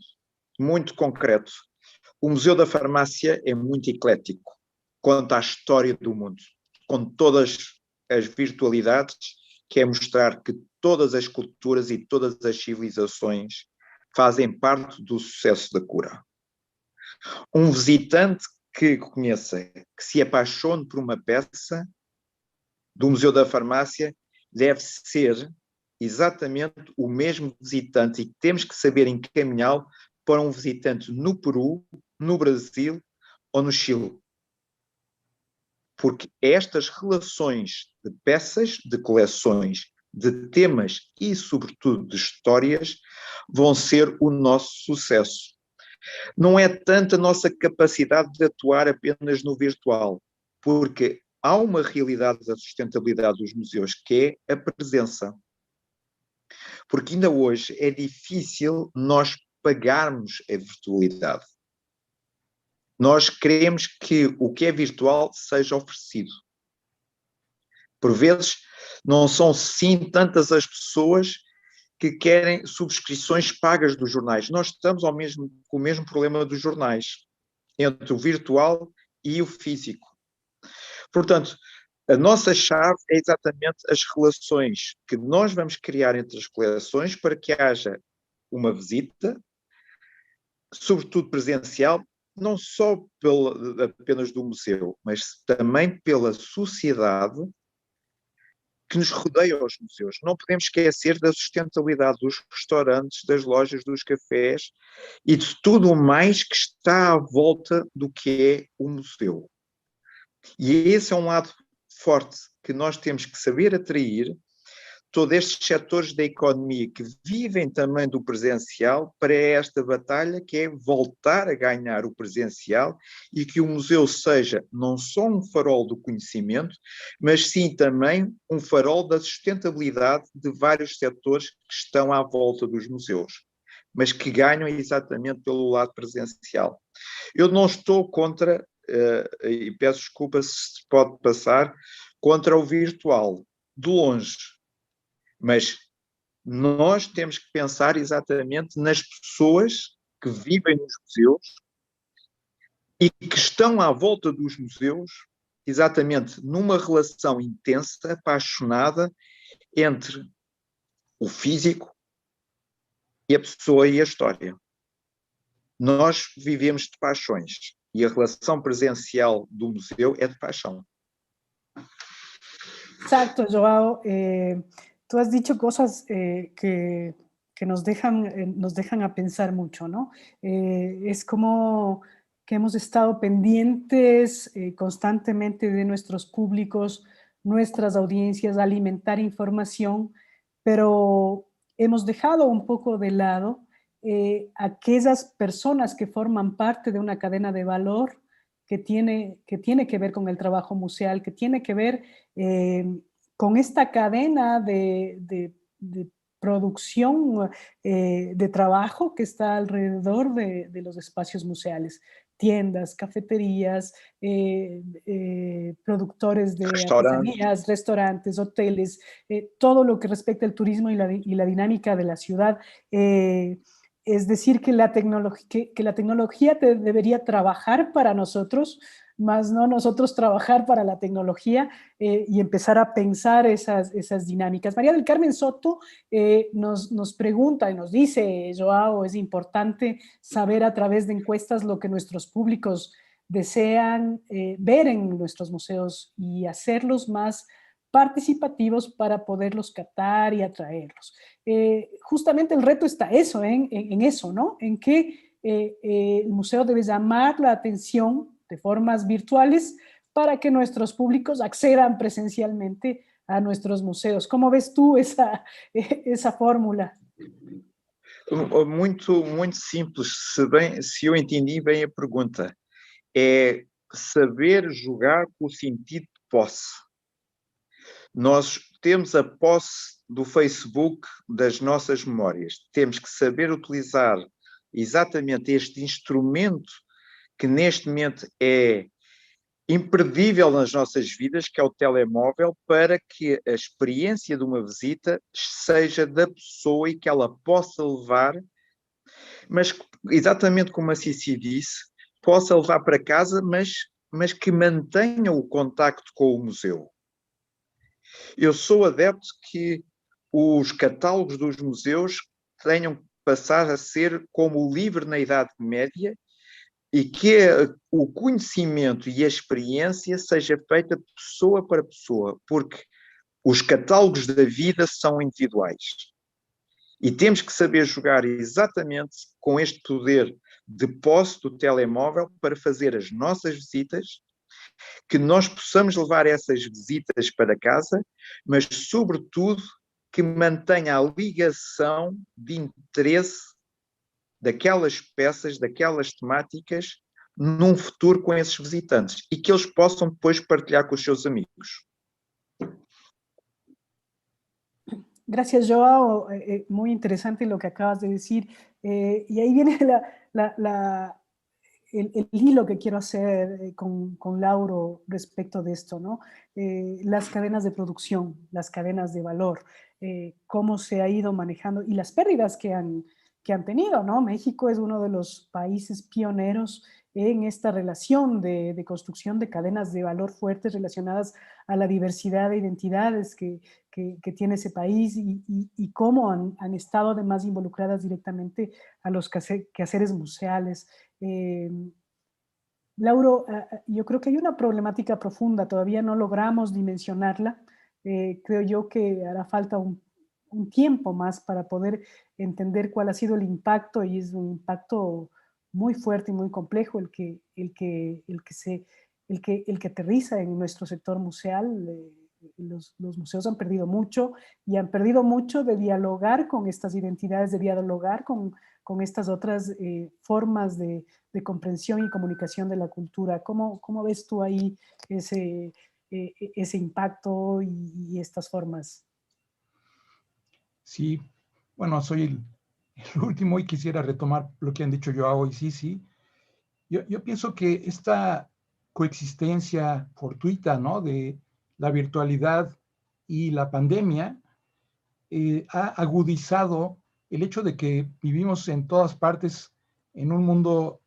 muito concreto. O Museu da Farmácia é muito eclético quanto à história do mundo, com todas as virtualidades, que é mostrar que todas as culturas e todas as civilizações fazem parte do sucesso da cura. Um visitante que conheça, que se apaixone por uma peça do Museu da Farmácia, deve ser exatamente o mesmo visitante, e temos que saber encaminhá-lo para um visitante no Peru, no Brasil ou no Chile. Porque estas relações de peças, de coleções, de temas e, sobretudo, de histórias, vão ser o nosso sucesso. Não é tanto a nossa capacidade de atuar apenas no virtual, porque há uma realidade da sustentabilidade dos museus, que é a presença. Porque ainda hoje é difícil nós pagarmos a virtualidade. Nós queremos que o que é virtual seja oferecido. Por vezes, não são sim tantas as pessoas que querem subscrições pagas dos jornais. Nós estamos com o mesmo problema dos jornais, entre o virtual e o físico. Portanto, a nossa chave é exatamente as relações que nós vamos criar entre as coleções para que haja uma visita, sobretudo presencial, não só apenas do museu, mas também pela sociedade que nos rodeia aos museus. Não podemos esquecer da sustentabilidade dos restaurantes, das lojas, dos cafés e de tudo o mais que está à volta do que é o museu. E esse é um lado forte que nós temos que saber atrair todos estes setores da economia que vivem também do presencial para esta batalha, que é voltar a ganhar o presencial e que o museu seja não só um farol do conhecimento, mas sim também um farol da sustentabilidade de vários setores que estão à volta dos museus, mas que ganham exatamente pelo lado presencial. Eu não estou contra, e peço desculpa se pode passar, contra o virtual, de longe. Mas nós temos que pensar exatamente nas pessoas que vivem nos museus e que estão à volta dos museus, exatamente numa relação intensa, apaixonada entre o físico e a pessoa e a história. Nós vivemos de paixões e a relação presencial do museu é de paixão. Exacto, Joao. Tú has dicho cosas que nos dejan a pensar mucho, ¿no? Es como que hemos estado pendientes constantemente de nuestros públicos, nuestras audiencias, alimentar información, pero hemos dejado un poco de lado aquellas personas que forman parte de una cadena de valor que tiene que ver con el trabajo museal, que tiene que ver con esta cadena de producción de trabajo que está alrededor de los espacios museales. Tiendas, cafeterías, productores de Restaurantes. artesanías, restaurantes, hoteles, todo lo que respecta al turismo y la dinámica de la ciudad. Es decir, que la tecnología debería trabajar para nosotros, más no nosotros trabajar para la tecnología y empezar a pensar esas dinámicas. María del Carmen Soto nos pregunta y nos dice, Joao, es importante saber a través de encuestas lo que nuestros públicos desean ver en nuestros museos y hacerlos más participativos para poderlos captar y atraerlos. Justamente el reto está en eso, ¿no? En que el museo debe llamar la atención de formas virtuales para que nuestros públicos accedan presencialmente a nuestros museos. ¿Cómo ves tú esa fórmula? Muito simples, se eu entendi bem a pergunta. É saber jogar com o sentido de posse. Nós temos a posse do Facebook das nossas memórias. Temos que saber utilizar exatamente este instrumento que neste momento é imperdível nas nossas vidas, que é o telemóvel, para que a experiência de uma visita seja da pessoa e que ela possa levar, mas exatamente como a Cici disse, possa levar para casa, mas que mantenha o contacto com o museu. Eu sou adepto que os catálogos dos museus tenham que passar a ser como o livro na Idade Média e que o conhecimento e a experiência seja feita de pessoa para pessoa, porque os catálogos da vida são individuais. E temos que saber jogar exatamente com este poder de posse do telemóvel para fazer as nossas visitas, que nós possamos levar essas visitas para casa, mas, sobretudo, que mantenha a ligação de interesse daquelas peças, daquelas temáticas, num futuro com esses visitantes e que eles possam depois partilhar com os seus amigos. Gracias, Joao. Muy interesante lo que acabas de decir. Y ahí viene el hilo que quiero hacer con Lauro respecto de esto, ¿no? Las cadenas de producción, las cadenas de valor, cómo se ha ido manejando y las pérdidas que han tenido, ¿no? México es uno de los países pioneros en esta relación de construcción de cadenas de valor fuertes relacionadas a la diversidad de identidades que tiene ese país y cómo han estado además involucradas directamente a los quehaceres museales. Lauro, yo creo que hay una problemática profunda, todavía no logramos dimensionarla. Creo yo que hará falta un tiempo más para poder entender cuál ha sido el impacto, y es un impacto muy fuerte y muy complejo el que aterriza en nuestro sector museal. Los museos han perdido mucho y han perdido mucho de dialogar con estas identidades, de dialogar con estas otras formas de comprensión y comunicación de la cultura. ¿Cómo ves tú ahí ese impacto y estas formas? Sí, bueno, soy el último y quisiera retomar lo que han dicho Joao y Cici. Yo pienso que esta coexistencia fortuita, ¿no?, de la virtualidad y la pandemia ha agudizado el hecho de que vivimos en todas partes en un mundo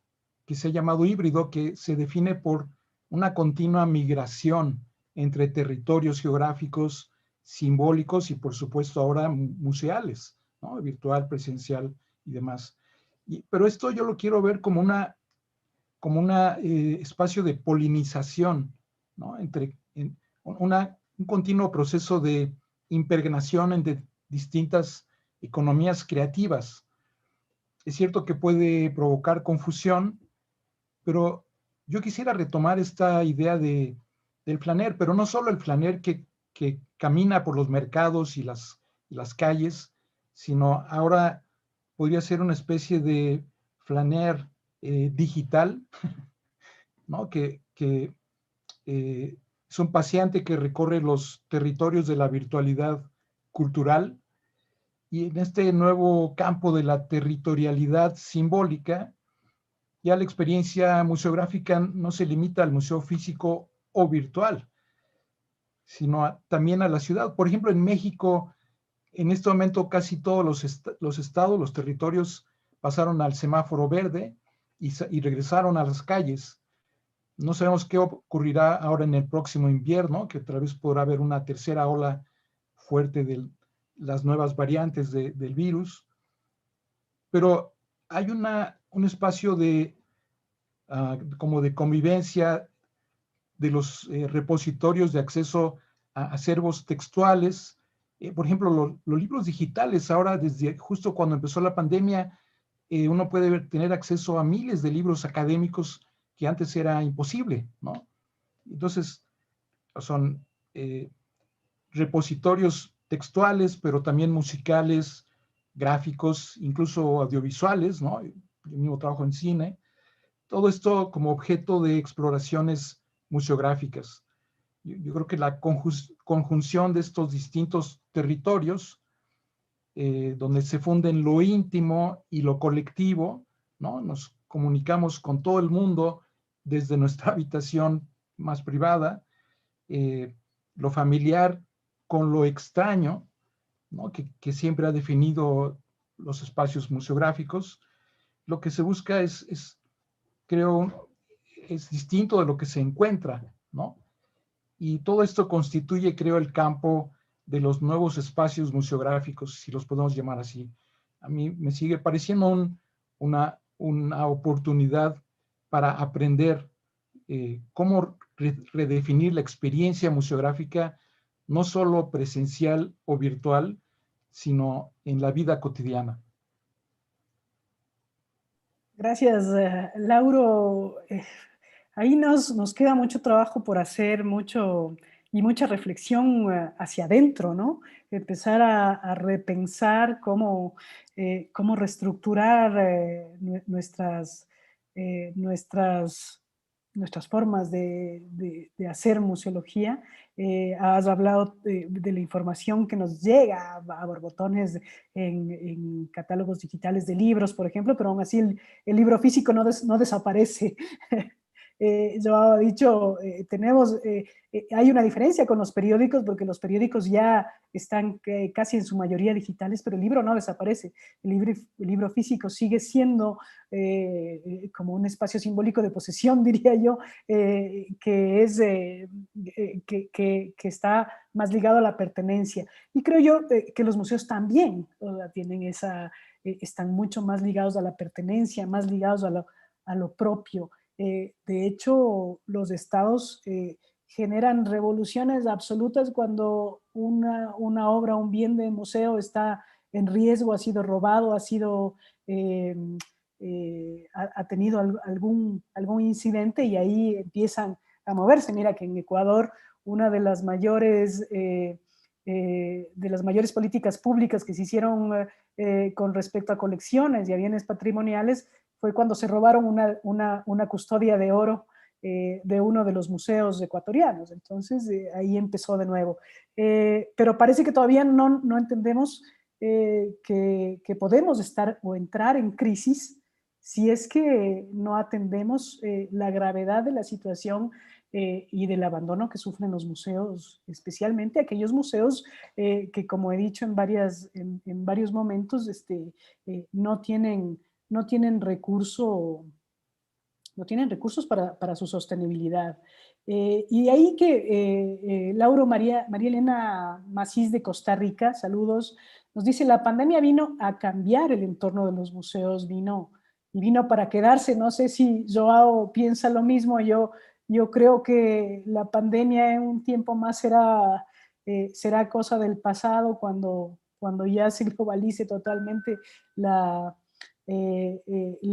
que se ha llamado híbrido, que se define por una continua migración entre territorios geográficos, simbólicos y, por supuesto, ahora museales, ¿no?, virtual, presencial y demás. Pero esto yo lo quiero ver como un espacio de polinización, ¿no?, una un continuo proceso de impregnación entre distintas economías creativas. Es cierto que puede provocar confusión, pero yo quisiera retomar esta idea del flaner, pero no solo el flaner que camina por los mercados y las calles, sino ahora podría ser una especie de flaner digital, ¿no? Que es un paseante que recorre los territorios de la virtualidad cultural, y en este nuevo campo de la territorialidad simbólica, ya la experiencia museográfica no se limita al museo físico o virtual, sino también a la ciudad. Por ejemplo, en México, en este momento casi todos los estados, los territorios pasaron al semáforo verde y regresaron a las calles. No sabemos qué ocurrirá ahora en el próximo invierno, que otra vez podrá haber una tercera ola fuerte de las nuevas variantes del virus, pero hay un espacio como de convivencia de los repositorios de acceso a acervos textuales. Por ejemplo, los libros digitales, ahora desde justo cuando empezó la pandemia, uno puede tener acceso a miles de libros académicos que antes era imposible, ¿no? Entonces, son repositorios textuales, pero también musicales, gráficos, incluso audiovisuales, ¿no? Yo mismo trabajo en cine. Todo esto como objeto de exploraciones museográficas. Yo creo que la conjunción de estos distintos territorios, donde se funden lo íntimo y lo colectivo, ¿no? Nos comunicamos con todo el mundo desde nuestra habitación más privada, lo familiar con lo extraño, ¿no? que siempre ha definido los espacios museográficos. Lo que se busca creo, es distinto de lo que se encuentra, ¿no? Y todo esto constituye, creo, el campo de los nuevos espacios museográficos, si los podemos llamar así. A mí me sigue pareciendo una oportunidad para aprender cómo redefinir la experiencia museográfica, no solo presencial o virtual, sino en la vida cotidiana. Gracias, Lauro. Ahí nos queda mucho trabajo por hacer, y mucha reflexión hacia adentro, ¿no? Empezar a repensar cómo reestructurar nuestras formas de hacer museología. Has hablado de la información que nos llega a borbotones en catálogos digitales de libros, por ejemplo, pero aún así el libro físico no desaparece. Yo he dicho, hay una diferencia con los periódicos, porque los periódicos ya están casi en su mayoría digitales, pero el libro no desaparece. El libro físico sigue siendo como un espacio simbólico de posesión, diría yo, que está más ligado a la pertenencia. Y creo yo que los museos también tienen están mucho más ligados a la pertenencia, más ligados a lo propio. De hecho, los estados generan revoluciones absolutas cuando una obra, un bien de museo está en riesgo, ha sido robado, ha tenido algún incidente, y ahí empiezan a moverse. Mira que en Ecuador una de las mayores políticas públicas que se hicieron con respecto a colecciones y a bienes patrimoniales fue cuando se robaron una custodia de oro de uno de los museos ecuatorianos. Entonces ahí empezó de nuevo. Pero parece que todavía no entendemos que podemos estar o entrar en crisis si es que no atendemos la gravedad de la situación y del abandono que sufren los museos, especialmente aquellos museos que, como he dicho en varios momentos, no tienen recursos para su sostenibilidad. Y ahí que Lauro María Elena Macís de Costa Rica, saludos, nos dice: la pandemia vino a cambiar el entorno de los museos, vino para quedarse. No sé si Joao piensa lo mismo. Yo Yo creo que la pandemia en un tiempo más será cosa del pasado cuando ya se globalice totalmente la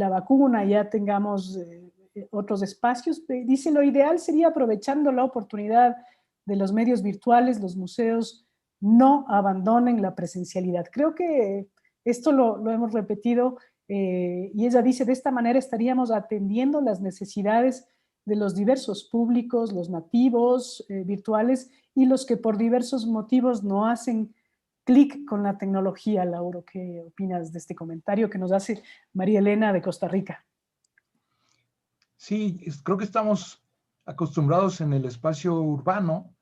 vacuna, ya tengamos otros espacios. Dice, lo ideal sería aprovechando la oportunidad de los medios virtuales, los museos no abandonen la presencialidad. Creo que esto lo hemos repetido y ella dice, de esta manera estaríamos atendiendo las necesidades de los diversos públicos, los nativos virtuales y los que por diversos motivos no hacen clic con la tecnología. Lauro, ¿qué opinas de este comentario que nos hace María Elena de Costa Rica? Sí, creo que estamos acostumbrados en el espacio urbano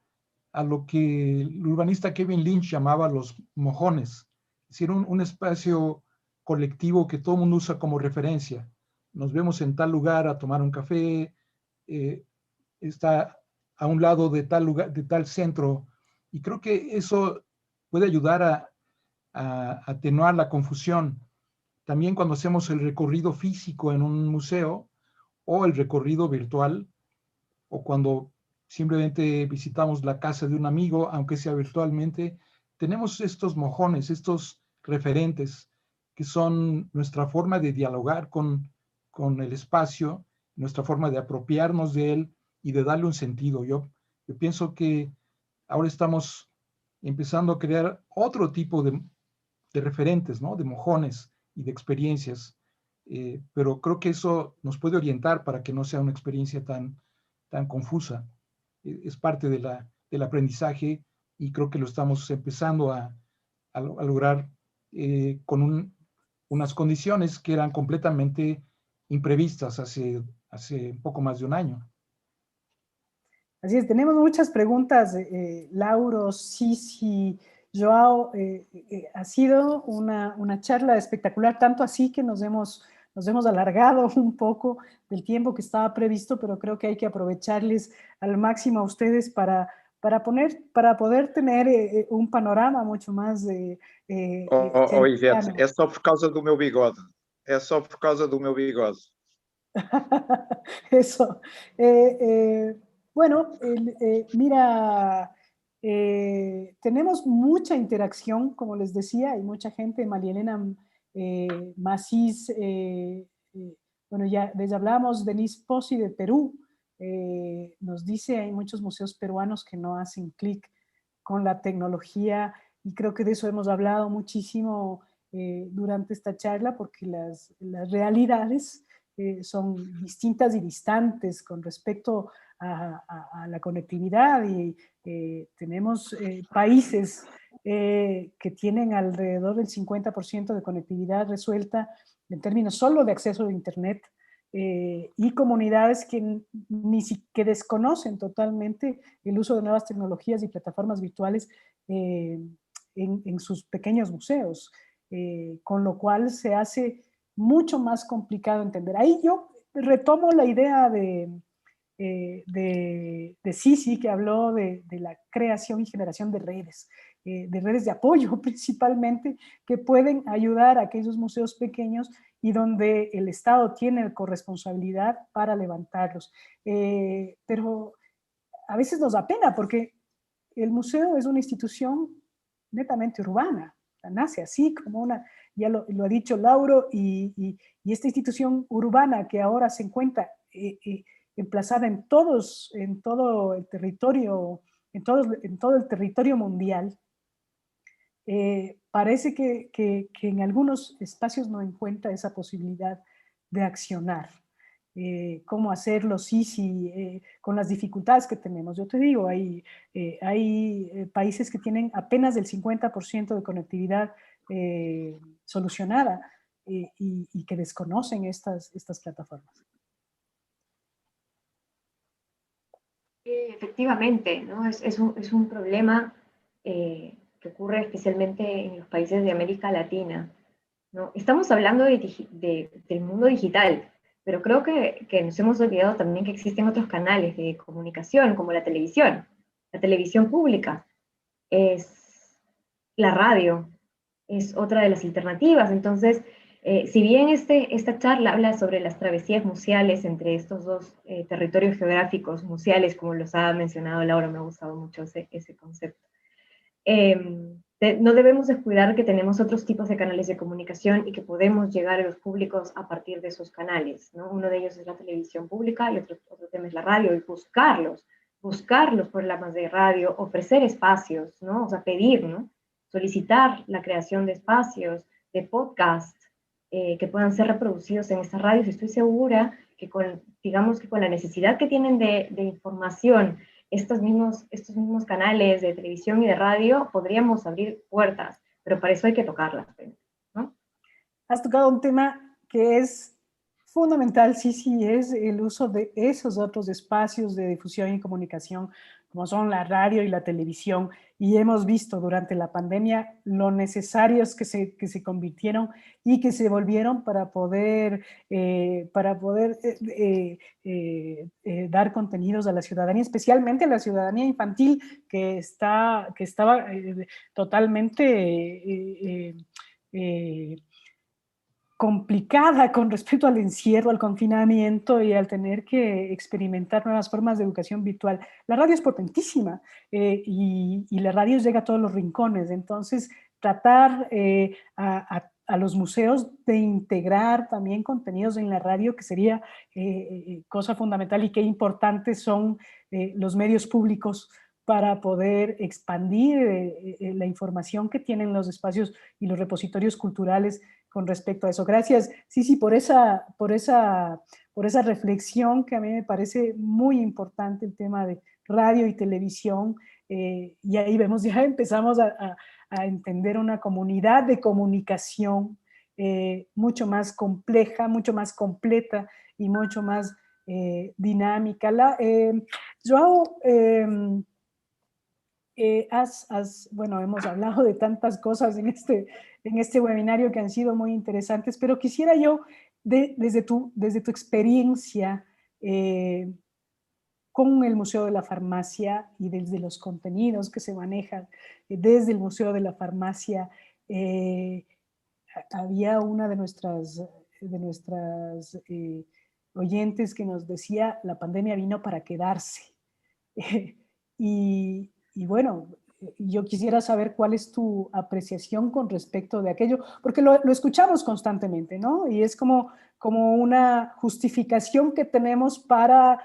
a lo que el urbanista Kevin Lynch llamaba los mojones, es decir, un espacio colectivo que todo el mundo usa como referencia. Nos vemos en tal lugar a tomar un café, está a un lado de tal lugar, de tal centro, y creo que eso puede ayudar a atenuar la confusión. También cuando hacemos el recorrido físico en un museo o el recorrido virtual, o cuando simplemente visitamos la casa de un amigo, aunque sea virtualmente, tenemos estos mojones, estos referentes que son nuestra forma de dialogar con el espacio, nuestra forma de apropiarnos de él y de darle un sentido. Yo pienso que ahora estamos empezando a crear otro tipo de referentes, ¿no? De mojones y de experiencias, pero creo que eso nos puede orientar para que no sea una experiencia tan confusa. Es parte del aprendizaje y creo que lo estamos empezando a lograr con unas condiciones que eran completamente imprevistas hace poco más de un año. Así es, tenemos muchas preguntas. Lauro, Sisi, Joao, ha sido una charla espectacular, tanto así que nos hemos alargado un poco del tiempo que estaba previsto, pero creo que hay que aprovecharles al máximo a ustedes para poder tener un panorama mucho más Ivete, é só por causa do meu bigode. É só por causa do meu bigode. Eso. Bueno, mira, tenemos mucha interacción, como les decía, hay mucha gente, María Elena Macís, bueno, ya les hablamos, Denise Pozzi de Perú, nos dice, hay muchos museos peruanos que no hacen clic con la tecnología y creo que de eso hemos hablado muchísimo durante esta charla porque las realidades son distintas y distantes con respecto a la conectividad y tenemos países que tienen alrededor del 50% de conectividad resuelta en términos solo de acceso a Internet y comunidades que desconocen totalmente el uso de nuevas tecnologías y plataformas virtuales en sus pequeños museos, con lo cual se hace mucho más complicado entender. Ahí yo retomo la idea de Sisi, que habló de la creación y generación de redes de apoyo principalmente, que pueden ayudar a aquellos museos pequeños y donde el Estado tiene corresponsabilidad para levantarlos. Pero a veces nos da pena porque el museo es una institución netamente urbana, nace así como una, ya lo ha dicho Lauro, y esta institución urbana que ahora se encuentra emplazada en todo el territorio, en todo el territorio mundial, parece que en algunos espacios no encuentra esa posibilidad de accionar. Cómo hacerlo, sí, con las dificultades que tenemos. Yo te digo, hay países que tienen apenas el 50% de conectividad solucionada y que desconocen estas plataformas. Efectivamente, ¿no? Es un problema que ocurre especialmente en los países de América Latina, ¿no? Estamos hablando del mundo digital, pero creo que nos hemos olvidado también que existen otros canales de comunicación, como la televisión pública, es la radio, es otra de las alternativas. Entonces, Si bien esta charla habla sobre las travesías museales entre estos dos territorios geográficos museales, como los ha mencionado Laura, me ha gustado mucho ese concepto. No debemos descuidar que tenemos otros tipos de canales de comunicación y que podemos llegar a los públicos a partir de esos canales, ¿no? Uno de ellos es la televisión pública y otro tema es la radio, y buscarlos programas de radio, ofrecer espacios, ¿no? O sea, pedir, ¿no? Solicitar la creación de espacios, de podcast, que puedan ser reproducidos en estas radios. Estoy segura que digamos que con la necesidad que tienen de información estos mismos canales de televisión y de radio, podríamos abrir puertas, pero para eso hay que tocarlas, ¿no? Has tocado un tema que es fundamental, sí, es el uso de esos otros espacios de difusión y comunicación, como son la radio y la televisión, y hemos visto durante la pandemia lo necesarios que se convirtieron y que se volvieron para poder dar contenidos a la ciudadanía, especialmente a la ciudadanía infantil que estaba totalmente complicada con respecto al encierro, al confinamiento y al tener que experimentar nuevas formas de educación virtual. La radio es potentísima y la radio llega a todos los rincones, entonces tratar a los museos de integrar también contenidos en la radio, que sería cosa fundamental, y qué importantes son los medios públicos para poder expandir la información que tienen los espacios y los repositorios culturales con respecto a eso. Gracias, sí, por esa reflexión que a mí me parece muy importante, el tema de radio y televisión, y ahí vemos, ya empezamos a entender una comunidad de comunicación mucho más compleja, mucho más completa y mucho más dinámica. Joao, bueno, hemos hablado de tantas cosas en este webinario que han sido muy interesantes, pero quisiera yo, desde tu experiencia con el Museo de la Farmacia y desde los contenidos que se manejan desde el Museo de la Farmacia, había una de nuestras oyentes que nos decía: la pandemia vino para quedarse. Y bueno, yo quisiera saber cuál es tu apreciación con respecto de aquello, porque lo escuchamos constantemente, ¿no? Y es como una justificación que tenemos para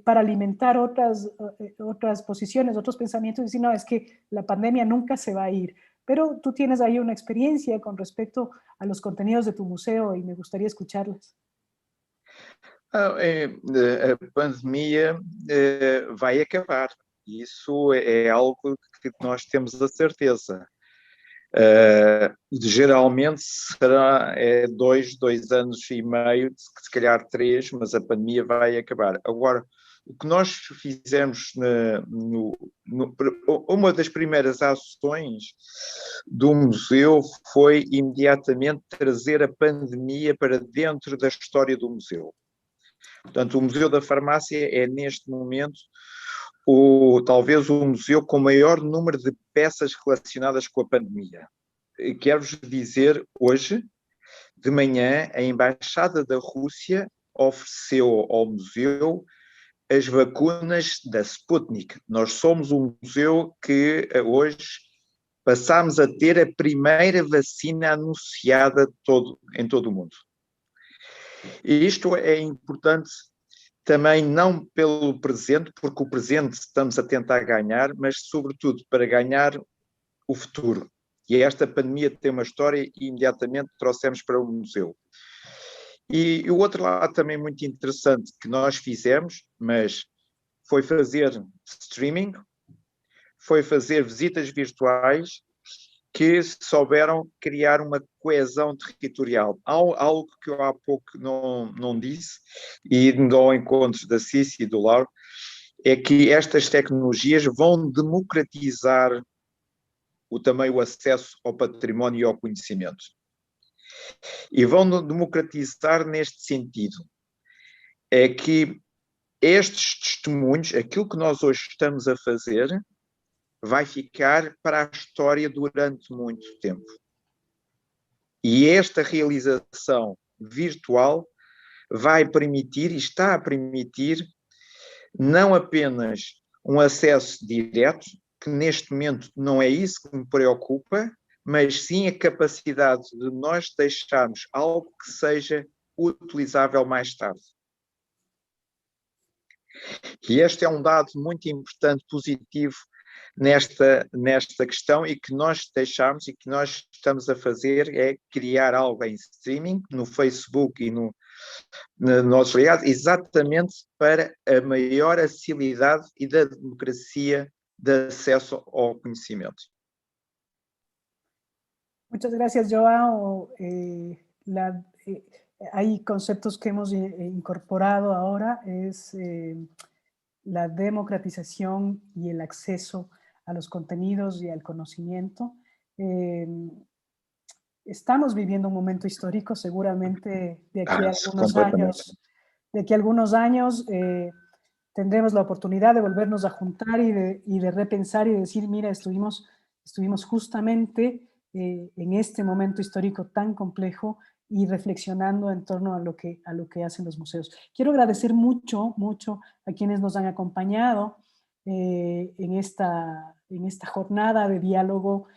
alimentar otras posiciones, otros pensamientos, y decir, no, es que la pandemia nunca se va a ir. Pero tú tienes ahí una experiencia con respecto a los contenidos de tu museo y me gustaría escucharlas. A pandemia vai acabar. Isso é algo que nós temos a certeza. Geralmente será 2 anos e meio, se calhar 3, mas a pandemia vai acabar. Agora, o que nós fizemos, uma das primeiras ações do museu foi imediatamente trazer a pandemia para dentro da história do museu. Portanto, o Museu da Farmácia é, neste momento, talvez o museu com o maior número de peças relacionadas com a pandemia. Quero-vos dizer, hoje, de manhã, a Embaixada da Rússia ofereceu ao museu as vacinas da Sputnik. Nós somos um museu que hoje passámos a ter a primeira vacina anunciada em todo o mundo. E isto é importante também não pelo presente, porque o presente estamos a tentar ganhar, mas sobretudo para ganhar o futuro. E esta pandemia tem uma história e imediatamente trouxemos para o museu. E o outro lado também muito interessante que nós fizemos, mas foi fazer streaming, foi fazer visitas virtuais que souberam criar uma coesão territorial. Algo que eu há pouco não disse, e indo ao encontro da Cici e do Lauro, é que estas tecnologias vão democratizar também o acesso ao património e ao conhecimento. E vão democratizar neste sentido. É que estes testemunhos, aquilo que nós hoje estamos a fazer, vai ficar para a história durante muito tempo. E esta realização virtual vai permitir, e está a permitir, não apenas um acesso direto, que neste momento não é isso que me preocupa, mas sim a capacidade de nós deixarmos algo que seja utilizável mais tarde. E este é um dado muito importante, positivo, nesta questão, e que nós deixamos e que nós estamos a fazer é criar algo em streaming, no Facebook e nos nossos ligados, exatamente para a maior acessibilidade e da democracia de acesso ao conhecimento. Muchas gracias, Joao. Hay conceptos que hemos incorporado ahora, es la democratización y el acceso a los contenidos y al conocimiento. Estamos viviendo un momento histórico, seguramente de aquí a algunos años tendremos la oportunidad de volvernos a juntar y de repensar y de decir, mira, estuvimos justamente en este momento histórico tan complejo y reflexionando en torno a lo que hacen los museos. Quiero agradecer mucho a quienes nos han acompañado en esta jornada de diálogo.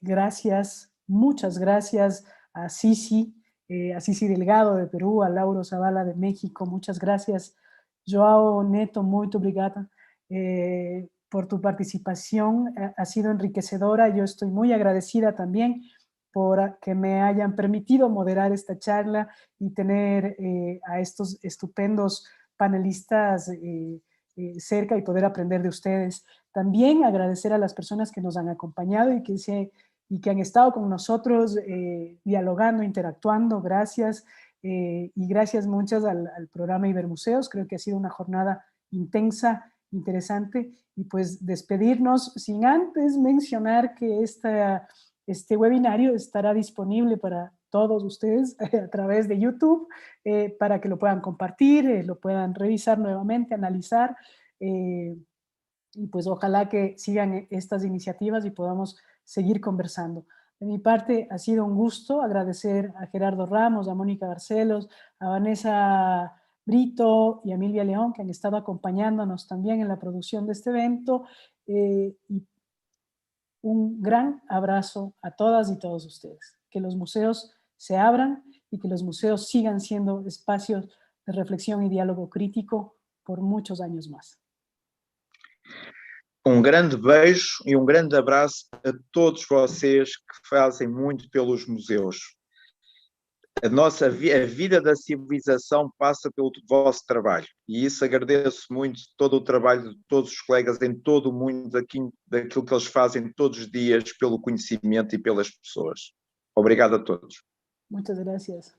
Gracias, muchas gracias a Sisi Delgado de Perú, a Lauro Zavala de México, muchas gracias. Joao Neto, muito obrigada por tu participación, ha sido enriquecedora. Yo estoy muy agradecida también por que me hayan permitido moderar esta charla y tener a estos estupendos panelistas cerca y poder aprender de ustedes. También agradecer a las personas que nos han acompañado y que han estado con nosotros dialogando, interactuando. Gracias. Y gracias muchas al programa Ibermuseos. Creo que ha sido una jornada intensa, interesante, y pues despedirnos sin antes mencionar que este webinario estará disponible para todos ustedes a través de YouTube para que lo puedan compartir, lo puedan revisar nuevamente, analizar, y pues ojalá que sigan estas iniciativas y podamos seguir conversando. De mi parte ha sido un gusto agradecer a Gerardo Ramos, a Mónica Barcelos, a Vanessa Brito y a Emilia León, que han estado acompañándonos también en la producción de este evento. Y un gran abrazo a todas y todos ustedes. Que los museos se abran y que los museos sigan siendo espacios de reflexión y diálogo crítico por muchos años más. Grande beijo e grande abraço a todos vocês que fazem muito pelos museus. A vida da civilização passa pelo vosso trabalho, e isso agradeço muito todo o trabalho de todos os colegas em todo o mundo, daquilo que eles fazem todos os dias pelo conhecimento e pelas pessoas. Obrigado a todos. Muchas gracias.